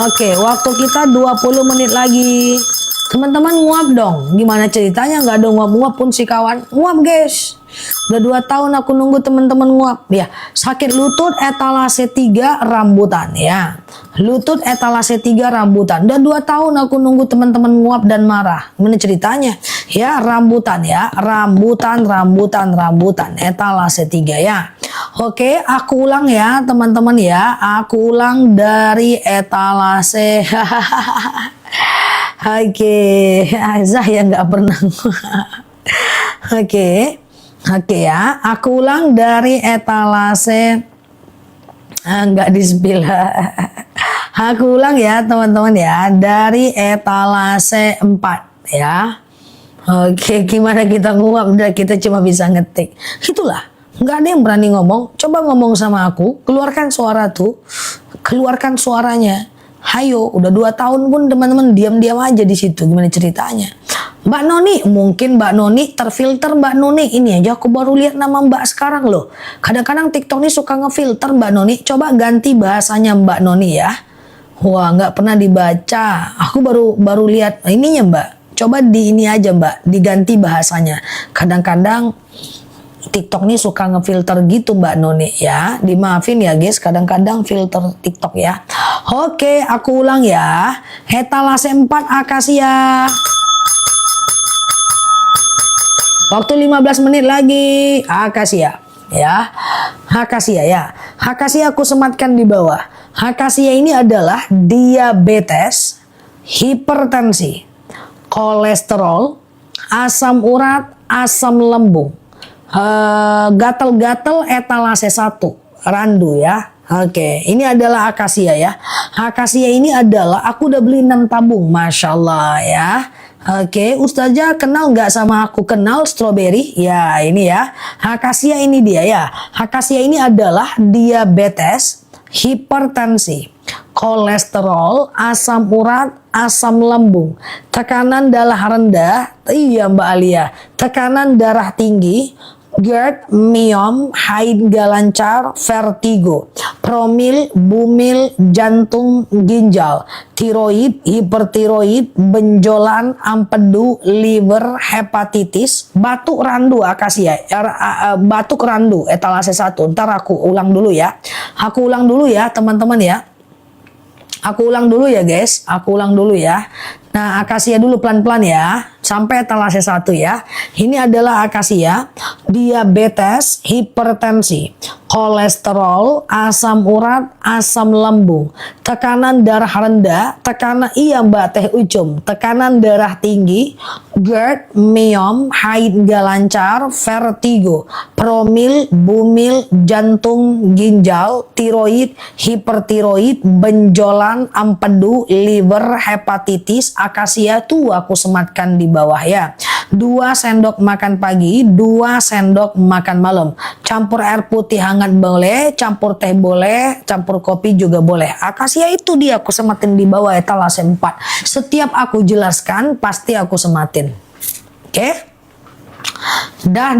Speaker 1: Oke, waktu kita 20 menit lagi. Teman-teman nguap dong, gimana ceritanya nggak ada nguap-nguap pun si kawan. Nguap guys, udah 2 tahun aku nunggu teman-teman nguap ya. Sakit lutut etalase 3 rambutan ya. Lutut etalase 3 rambutan. Udah 2 tahun aku nunggu teman-teman nguap dan marah. Gimana ceritanya? Ya, rambutan ya. Rambutan etalase 3 ya. Oke, aku ulang ya teman-teman ya. Aku ulang dari etalase. Oke, Azah yang nggak pernah. Oke ya. Aku ulang dari etalase. Nggak di-spill. Aku ulang ya teman-teman ya, dari etalase 4 ya. Oke, gimana kita nguap, udah kita cuma bisa ngetik. Itulah, nggak ada yang berani ngomong. Coba ngomong sama aku, keluarkan suara tuh, keluarkan suaranya. Hayo, udah 2 tahun pun teman-teman diam-diam aja di situ. Gimana ceritanya? Mbak Noni, mungkin Mbak Noni terfilter Mbak Noni. Ini aja aku baru lihat nama Mbak sekarang loh. Kadang-kadang TikTok ini suka ngefilter Mbak Noni. Coba ganti bahasanya Mbak Noni ya. Wah, nggak pernah dibaca. Aku baru lihat ininya Mbak. Coba di ini aja Mbak, diganti bahasanya. Kadang-kadang TikTok ini suka ngefilter gitu Mbak Noni ya. Dimaafin ya guys, kadang-kadang filter TikTok ya. Oke, aku ulang ya. Etalase 4 akasia. Waktu 15 menit lagi. Akasia ya. Akasia ya. Akasia aku sematkan di bawah. Akasia ini adalah diabetes, hipertensi, kolesterol, asam urat, asam lambung, gatal-gatal etalase 1, randu ya. Oke, ini adalah akasia ya. Akasia ini adalah aku udah beli 6 tabung, masya Allah ya. Oke, Ustazah kenal nggak sama aku? Kenal strawberry? Ya, ini ya. Akasia ini dia ya. Akasia ini adalah diabetes, hipertensi, kolesterol, asam urat, asam lambung, tekanan darah rendah, iya Mbak Alia, tekanan darah tinggi, GERD, myom, haid gak lancar, vertigo, promil, bumil, jantung, ginjal, tiroid, hipertiroid, benjolan, empedu, liver, hepatitis, batuk randu akasia, batuk randu etalase 1. Ntar aku ulang dulu ya. Aku ulang dulu ya teman-teman ya. Aku ulang dulu ya guys. Aku ulang dulu ya. Nah, akasia dulu pelan-pelan ya, sampai etalase 1 ya. Ini adalah akasia, diabetes, hipertensi, kolesterol, asam urat, asam lambung, tekanan darah rendah, tekanan iya Mbak Teh Ucum, tekanan darah tinggi, GERD, myom, haid gak lancar, vertigo, promil, bumil, jantung, ginjal, tiroid, hipertiroid, benjolan, empedu, liver, hepatitis. Akasia tuh aku sematkan di bawah ya. 2 sendok makan pagi, 2 sendok makan malam. Campur air putih hangat boleh, campur teh boleh, campur kopi juga boleh. Akasia itu dia aku sematin di bawah etalase 4. Setiap aku jelaskan pasti aku sematin. Oke? Dah.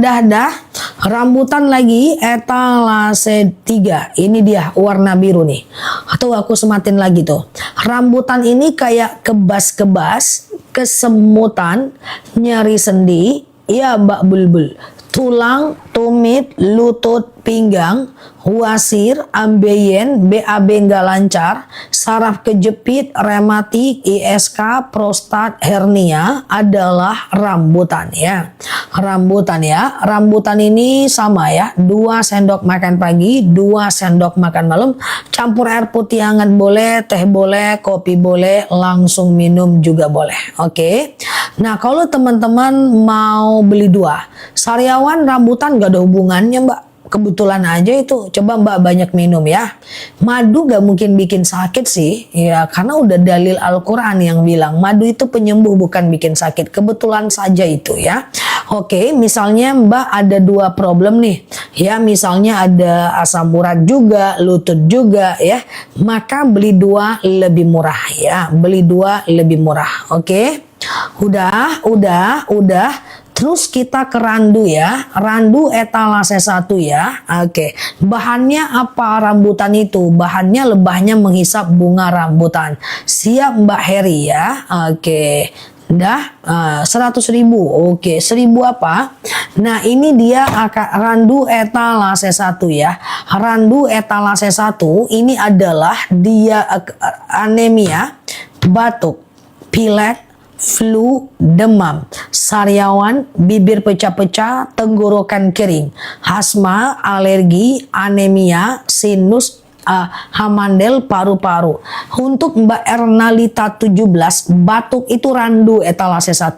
Speaker 1: Rambutan lagi etalase 3. Ini dia warna biru nih. Atau aku sematin lagi tuh. Rambutan ini kayak kebas-kebas, kesemutan, nyeri sendi, ya Mbak Bulbul. Tulang, tumit, lutut, pinggang, wasir, ambeien, BAB nggak lancar, saraf kejepit, rematik, ISK, prostat, hernia adalah rambutan ya. Rambutan ya. Rambutan ini sama ya. 2 sendok makan pagi, 2 sendok makan malam. Campur air putih hangat boleh, teh boleh, kopi boleh, langsung minum juga boleh. Oke. Nah, kalau teman-teman mau beli 2, sariawan rambutan gak ada hubungannya Mbak. Kebetulan aja itu, coba Mbak banyak minum ya. Madu gak mungkin bikin sakit sih, ya karena udah dalil Al-Quran yang bilang madu itu penyembuh bukan bikin sakit. Kebetulan saja itu ya. Oke, misalnya Mbak ada 2 problem nih, ya misalnya ada asam urat juga, lutut juga ya, maka beli 2 lebih murah ya, beli 2 lebih murah. Oke, udah. Terus kita ke randu ya. Randu etalase 1 ya. Oke. Bahannya apa rambutan itu? Bahannya lebahnya menghisap bunga rambutan. Siap Mbak Heri ya. Oke. Dah 100.000. Oke, 1.000 apa? Nah, ini dia randu etalase 1 ya. Randu etalase 1 ini adalah dia anemia, batuk, pilek, flu, demam, sariawan, bibir pecah-pecah, tenggorokan kering, asma, alergi, anemia, sinus, hamandel, paru-paru. Untuk Mbak Ernalita 17, batuk itu randu etalase 1.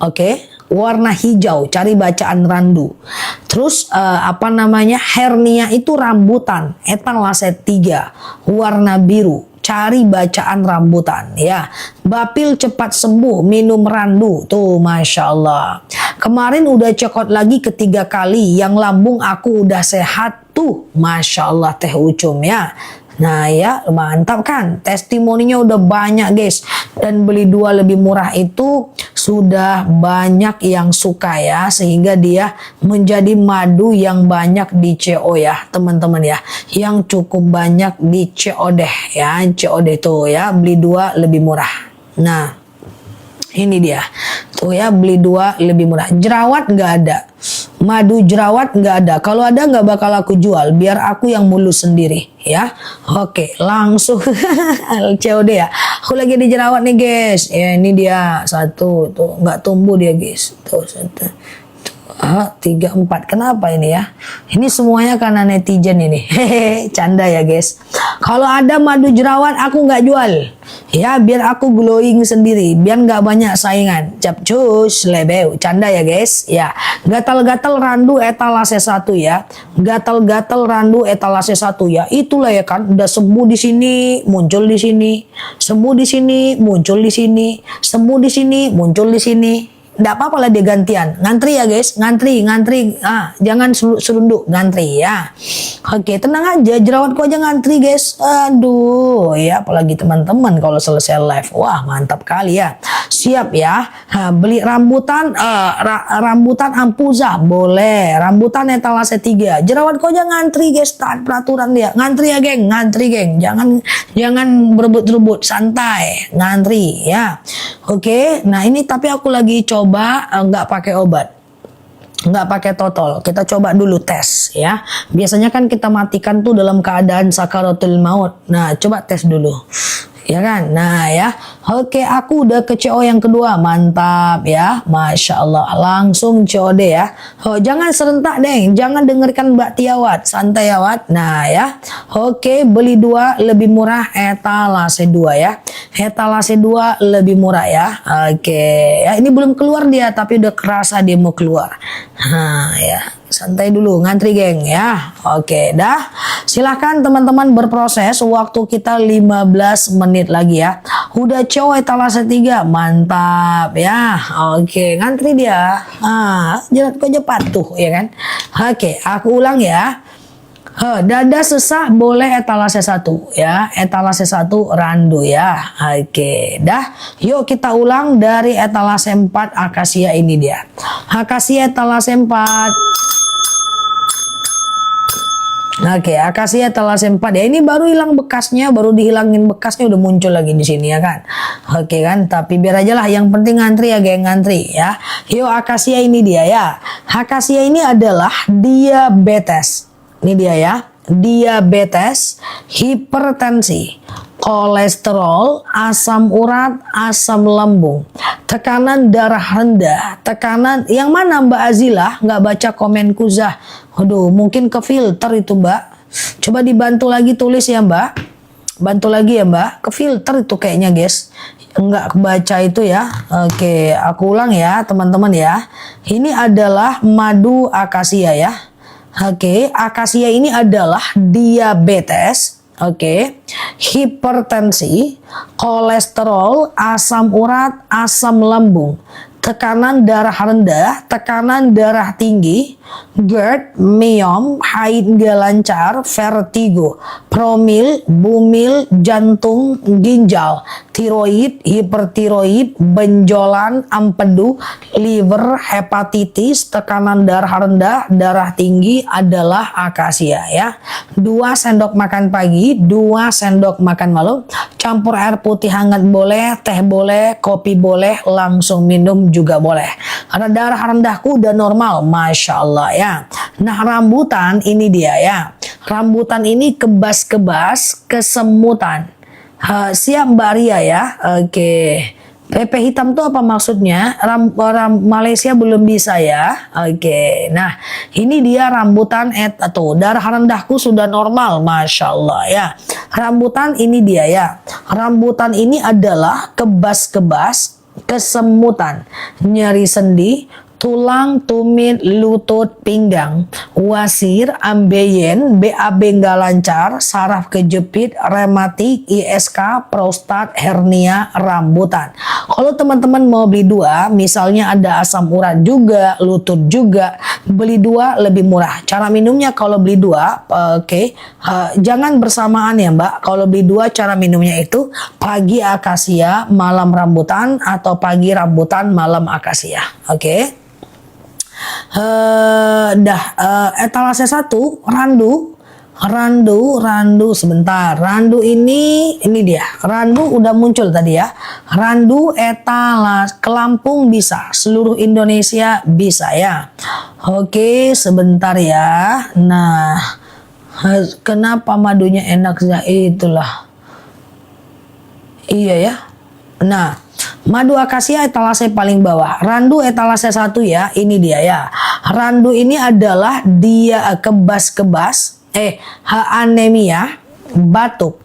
Speaker 1: Oke, warna hijau, cari bacaan randu. Terus hernia itu rambutan etalase 3, warna biru. Cari bacaan rambutan ya. Bapil cepat sembuh, minum randu. Tuh Masya Allah. Kemarin udah cekot lagi ketiga kali. Yang lambung aku udah sehat. Tuh Masya Allah Teh Ucum ya. Nah ya, mantap kan? Testimoninya udah banyak guys. Dan beli 2 lebih murah itu sudah banyak yang suka ya. Sehingga dia menjadi madu yang banyak di CO ya teman-teman ya. Yang cukup banyak di COD ya. COD itu ya, beli 2 lebih murah. Nah ini dia tuh ya, beli 2 lebih murah. Jerawat nggak ada, madu jerawat nggak ada. Kalau ada nggak bakal aku jual, biar aku yang mulus sendiri ya. Oke, langsung COD ya. Aku lagi di jerawat nih guys. Ya ini dia satu tuh, nggak tumbuh dia guys. Tuh satu. 3, 4. Kenapa ini ya? Ini semuanya karena netizen ini. Hehehe, canda ya guys. Kalau ada madu jerawat aku nggak jual. Ya biar aku glowing sendiri, biar nggak banyak saingan. Capcus lebeu, canda ya guys. Ya, gatal-gatal randu etalase 1 ya. Gatal-gatal randu etalase 1 ya. Itulah ya kan, udah sembuh di sini, muncul di sini. Sembuh di sini, muncul di sini. Sembuh di sini, muncul di sini. Nggak apa-apa lah dia gantian. Ngantri ya guys, ngantri. Jangan serunduk, ngantri ya. Oke, tenang aja, jerawatku aja ngantri guys. Aduh, ya apalagi teman-teman kalau selesai live. Wah, mantap kali ya. Siap ya. Beli rambutan, rambutan ampuza boleh. Rambutan etalase 3. Jerawatku aja ngantri guys, taat peraturan dia. Ngantri ya geng, ngantri geng. Jangan berebut-rebut, santai, ngantri ya. Oke, nah ini tapi aku lagi coba nggak pakai obat, nggak pakai totol. Kita coba dulu tes ya. Biasanya kan kita matikan tuh dalam keadaan sakaratul maut. Nah coba tes dulu ya kan. Nah ya, oke, aku udah ke CO yang kedua, mantap ya, masya Allah, langsung COD ya. Jangan serentak deh, jangan dengarkan Mbak Tiawat, santai ya Wat. Nah ya, oke, beli 2 lebih murah etalase 2 ya. Etalase 2 lebih murah ya. Oke, ya ini belum keluar dia, tapi udah kerasa dia mau keluar. Nah ya, santai dulu, ngantri geng ya. Oke, dah. Silahkan teman-teman berproses. Waktu kita 15 menit lagi ya. Udah CO etalase 3, mantap ya. Oke, ngantri dia. Jerat aja patuh ya kan. Oke, aku ulang ya. Dada sesak boleh etalase 1 ya. Etalase 1 randu ya. Oke, dah. Yuk kita ulang dari etalase 4 akasia ini dia. Akasia etalase 4. Oke, akasia etalase 4 ya. Ini baru hilang bekasnya, baru dihilangin bekasnya udah muncul lagi di sini ya kan. Oke kan, tapi biar aja lah, yang penting ngantri ya geng, ngantri ya. Yuk akasia ini dia ya. Akasia ini adalah diabetes. Ini dia ya. Diabetes, hipertensi, kolesterol, asam urat, asam lambung, tekanan darah rendah, tekanan yang mana Mbak Azila nggak baca komenku Zah. Waduh, mungkin ke filter itu Mbak. Coba dibantu lagi tulis ya Mbak. Bantu lagi ya Mbak. Ke filter itu kayaknya guys. Nggak kebaca itu ya. Oke, aku ulang ya teman-teman ya. Ini adalah madu akasia ya. Oke, akasia ini adalah diabetes, oke, hipertensi, kolesterol, asam urat, asam lambung, tekanan darah rendah, tekanan darah tinggi, GERD, myom, haid nggak lancar, vertigo, promil, bumil, jantung, ginjal, tiroid, hipertiroid, benjolan, empedu, liver, hepatitis, tekanan darah rendah, darah tinggi adalah akasia ya. 2 sendok makan pagi, 2 sendok makan malam, campur air putih hangat boleh, teh boleh, kopi boleh, langsung minum juga boleh. Karena darah rendahku udah normal, masya Allah ya. Nah rambutan ini dia ya. Rambutan ini kebas-kebas, kesemutan. Siap Mbak Ria ya. Oke. Pepe hitam tuh apa maksudnya? Orang Malaysia belum bisa ya. Oke. Nah ini dia rambutan tuh. Darah rendahku sudah normal, masya Allah ya. Rambutan ini dia ya. Rambutan ini adalah kebas-kebas, kesemutan, nyeri sendi, tulang, tumit, lutut, pinggang, wasir, ambeien, BAB nggak lancar, saraf kejepit, rematik, ISK, prostat, hernia, rambutan. Kalau teman-teman mau beli dua, misalnya ada asam urat juga, lutut juga, beli dua lebih murah. Cara minumnya kalau beli dua, jangan bersamaan ya Mbak. Kalau beli dua, cara minumnya itu pagi akasia, malam rambutan, atau pagi rambutan, malam akasia. Etalase 1, randu sebentar. Randu ini dia. Randu udah muncul tadi ya. Randu etalas ke Lampung bisa, seluruh Indonesia bisa ya. Sebentar ya. Nah, kenapa madunya enak ya? Itulah. Iya ya. Nah, madu akasia etalase paling bawah. Randu etalase 1 ya. Ini dia ya. Randu ini adalah dia kebas-kebas, anemia, batuk,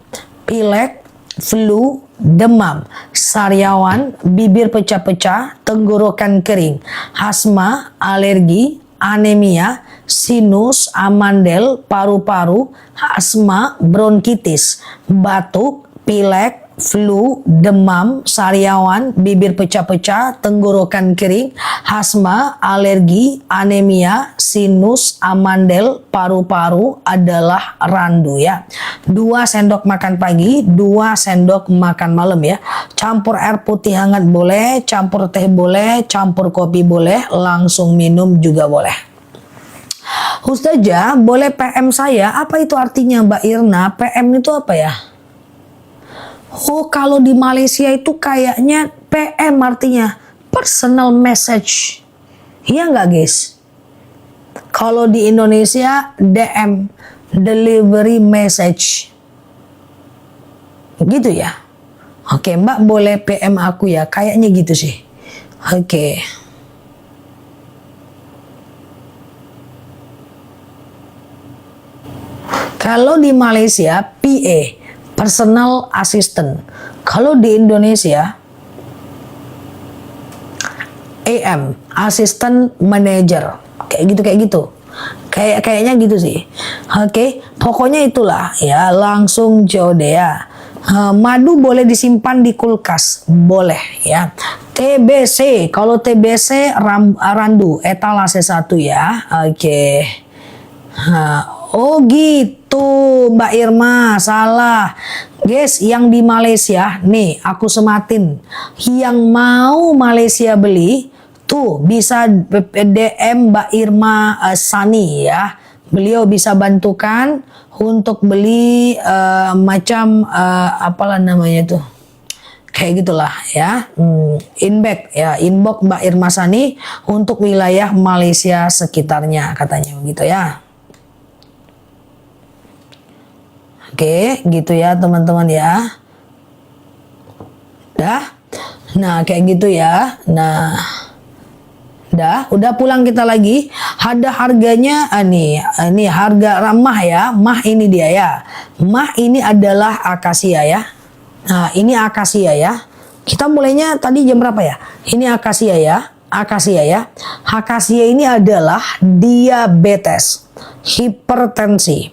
Speaker 1: pilek, flu, demam, sariawan, bibir pecah-pecah, tenggorokan kering, asma, alergi, anemia, sinus, amandel, paru-paru, asma, bronkitis, batuk, pilek, flu, demam, sariawan, bibir pecah-pecah, tenggorokan kering, asma, alergi, anemia, sinus, amandel, paru-paru adalah randu ya. 2 sendok makan pagi, 2 sendok makan malam ya. Campur air putih hangat boleh, campur teh boleh, campur kopi boleh, langsung minum juga boleh. Ustazah, boleh PM saya? Apa itu artinya Mbak Irna? PM itu apa ya? Kalau di Malaysia itu kayaknya PM artinya personal message. Iya nggak guys? Kalau di Indonesia DM, delivery message. Gitu ya? Mbak boleh PM aku ya? Kayaknya gitu sih. Kalau di Malaysia PA, personal assistant. Kalau di Indonesia AM, assistant manager. Kayak gitu. Kayaknya gitu sih. Pokoknya itulah ya, langsung jauh deh ya. Madu boleh disimpan di kulkas, boleh ya. TBC, kalau TBC randu etalase 1 ya. Oh gitu Mbak Irma, salah. Guys, yang di Malaysia, nih aku sematin. Yang mau Malaysia beli, tuh bisa DM Mbak Irma Sani ya. Beliau bisa bantukan untuk beli apalah namanya tuh. Kayak gitulah ya. Inbox Mbak Irma Sani untuk wilayah Malaysia sekitarnya katanya begitu ya. Gitu ya teman-teman ya. Nah kayak gitu ya. Nah, udah pulang kita lagi. Ada harganya, ini harga ramah ya. Mah ini dia ya. Mah ini adalah akasia ya. Nah ini akasia ya. Kita mulainya tadi jam berapa ya? Ini akasia ya. Akasia ini adalah diabetes, hipertensi,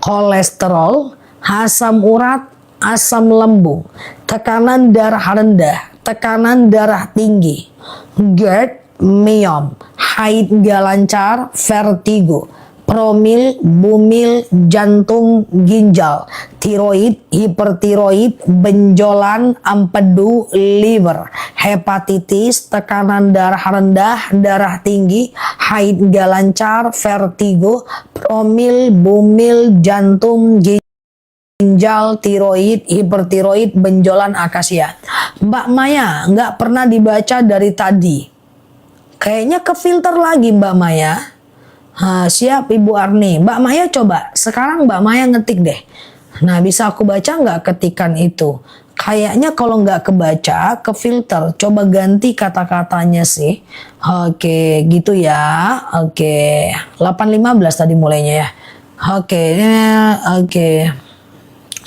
Speaker 1: kolesterol, asam urat, asam lambung, tekanan darah rendah, tekanan darah tinggi, GERD, myom, haid gak lancar, vertigo, promil, bumil, jantung, ginjal, tiroid, hipertiroid, benjolan, empedu, liver, hepatitis, tekanan darah rendah, darah tinggi, haid gak lancar, vertigo, promil, bumil, jantung, ginjal, tiroid, hipertiroid, benjolan, akasia. Mbak Maya, nggak pernah dibaca dari tadi. Kayaknya ke filter lagi Mbak Maya. Siap Ibu Arni. Mbak Maya coba, sekarang Mbak Maya ngetik deh. Nah bisa aku baca nggak ketikan itu? Kayaknya kalau nggak kebaca, ke filter. Coba ganti kata-katanya sih. Gitu ya. 8.15 tadi mulainya ya.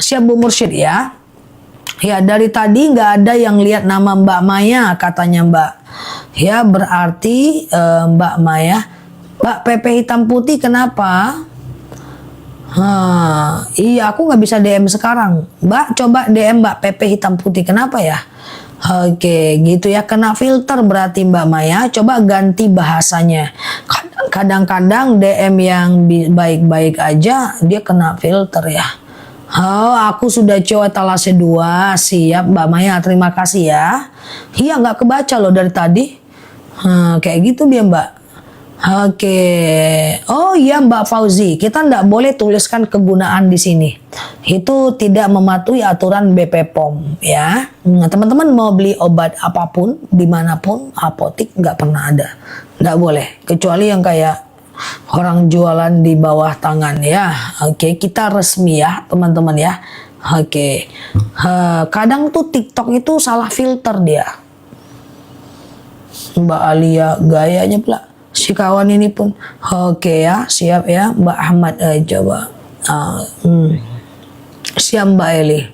Speaker 1: Siap Bu Mursyid ya. Ya dari tadi nggak ada yang lihat nama Mbak Maya katanya Mbak. Ya berarti Mbak Maya. Mbak PP hitam putih kenapa? Iya, aku nggak bisa DM sekarang. Mbak, coba DM Mbak Pepe hitam putih. Kenapa ya? Oke, gitu ya. Kena filter berarti Mbak Maya. Coba ganti bahasanya. Kadang-kadang DM yang baik-baik aja, dia kena filter ya. Oh, aku sudah coba etalase 2. Siap Mbak Maya, terima kasih ya. Iya, nggak kebaca loh dari tadi. Kayak gitu dia Mbak. Oke, oh iya Mbak Fauzi, kita nggak boleh tuliskan kegunaan di sini. Itu tidak mematuhi aturan BP POM ya. Teman-teman mau beli obat apapun, dimanapun, apotik nggak pernah ada. Nggak boleh, kecuali yang kayak orang jualan di bawah tangan ya. Oke, kita resmi ya teman-teman ya. Oke, kadang tuh TikTok itu salah filter dia. Mbak Alia gayanya pula. Si kawan ini pun oke ya, siap ya Mbak Ahmad, coba siap Mbak Eli,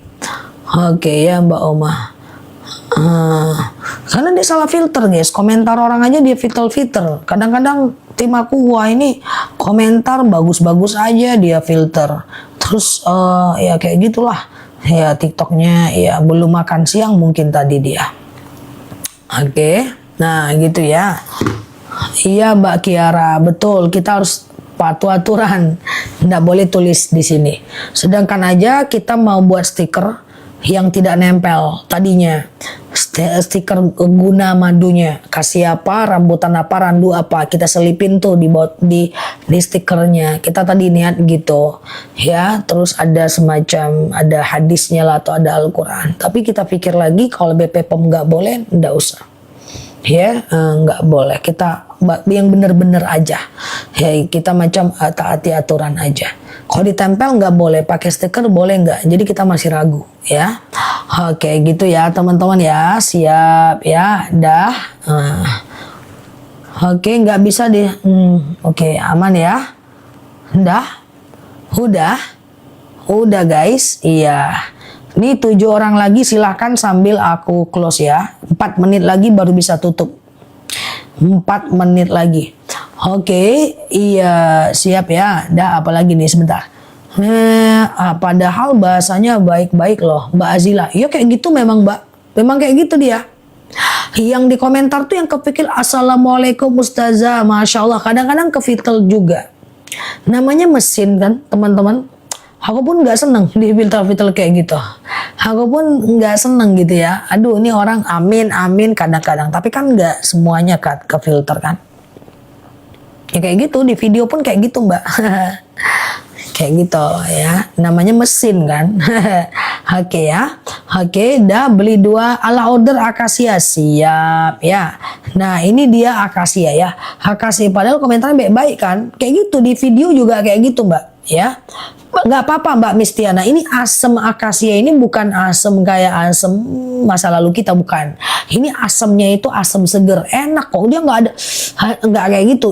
Speaker 1: oke ya Mbak Oma. Karena dia salah filter guys, komentar orang aja dia filter. Kadang-kadang tim aku, wah ini komentar bagus-bagus aja dia filter. Terus ya kayak gitulah ya, TikToknya ya belum makan siang mungkin tadi dia. Oke, nah gitu ya. Iya Mbak Kiara, betul, kita harus patuh aturan, nggak boleh tulis di sini. Sedangkan aja kita mau buat stiker yang tidak nempel tadinya, stiker guna madunya, kasih apa, rambutan apa, randu apa, kita selipin tuh di stikernya. Kita tadi niat gitu ya, terus ada semacam ada hadisnya lah atau ada Al-Quran. Tapi kita pikir lagi kalau BP POM nggak boleh, nggak usah. Ya, nggak boleh, kita yang bener-bener aja ya, kita macam taati aturan aja. Kalau ditempel nggak boleh, pakai stiker boleh nggak, jadi kita masih ragu ya. Oke gitu ya teman-teman ya, siap ya, dah. Oke, nggak bisa di oke, aman ya, udah guys. Iya, ini 7 orang lagi, silahkan sambil aku close ya. 4 menit lagi baru bisa tutup. 4 menit lagi. Oke, iya siap ya. Dah, apalagi nih sebentar. Padahal bahasanya baik-baik loh Mbak Azila. Iya kayak gitu memang Mbak. Memang kayak gitu dia. Yang di komentar tuh yang kepikir Assalamualaikum Ustazah, Masya Allah. Kadang-kadang kefilter juga. Namanya mesin kan teman-teman. Aku pun nggak seneng di filter-filter kayak gitu. Aku pun nggak seneng gitu ya. Aduh, ini orang amin kadang-kadang. Tapi kan nggak semuanya kan ke filter kan. Ya kayak gitu, di video pun kayak gitu Mbak. Kayak gitu ya. Namanya mesin kan. Oke ya. Oke, dah beli 2 ala order akasia. Siap ya. Nah ini dia akasia ya. Akasia padahal komentarnya baik-baik kan. Kayak gitu, di video juga kayak gitu Mbak. Ya, nggak apa-apa Mbak Mistiana. Ini asam akasia ini bukan asam kayak asam masa lalu kita, bukan. Ini asamnya itu asam seger, enak kok. Dia nggak kayak gitu.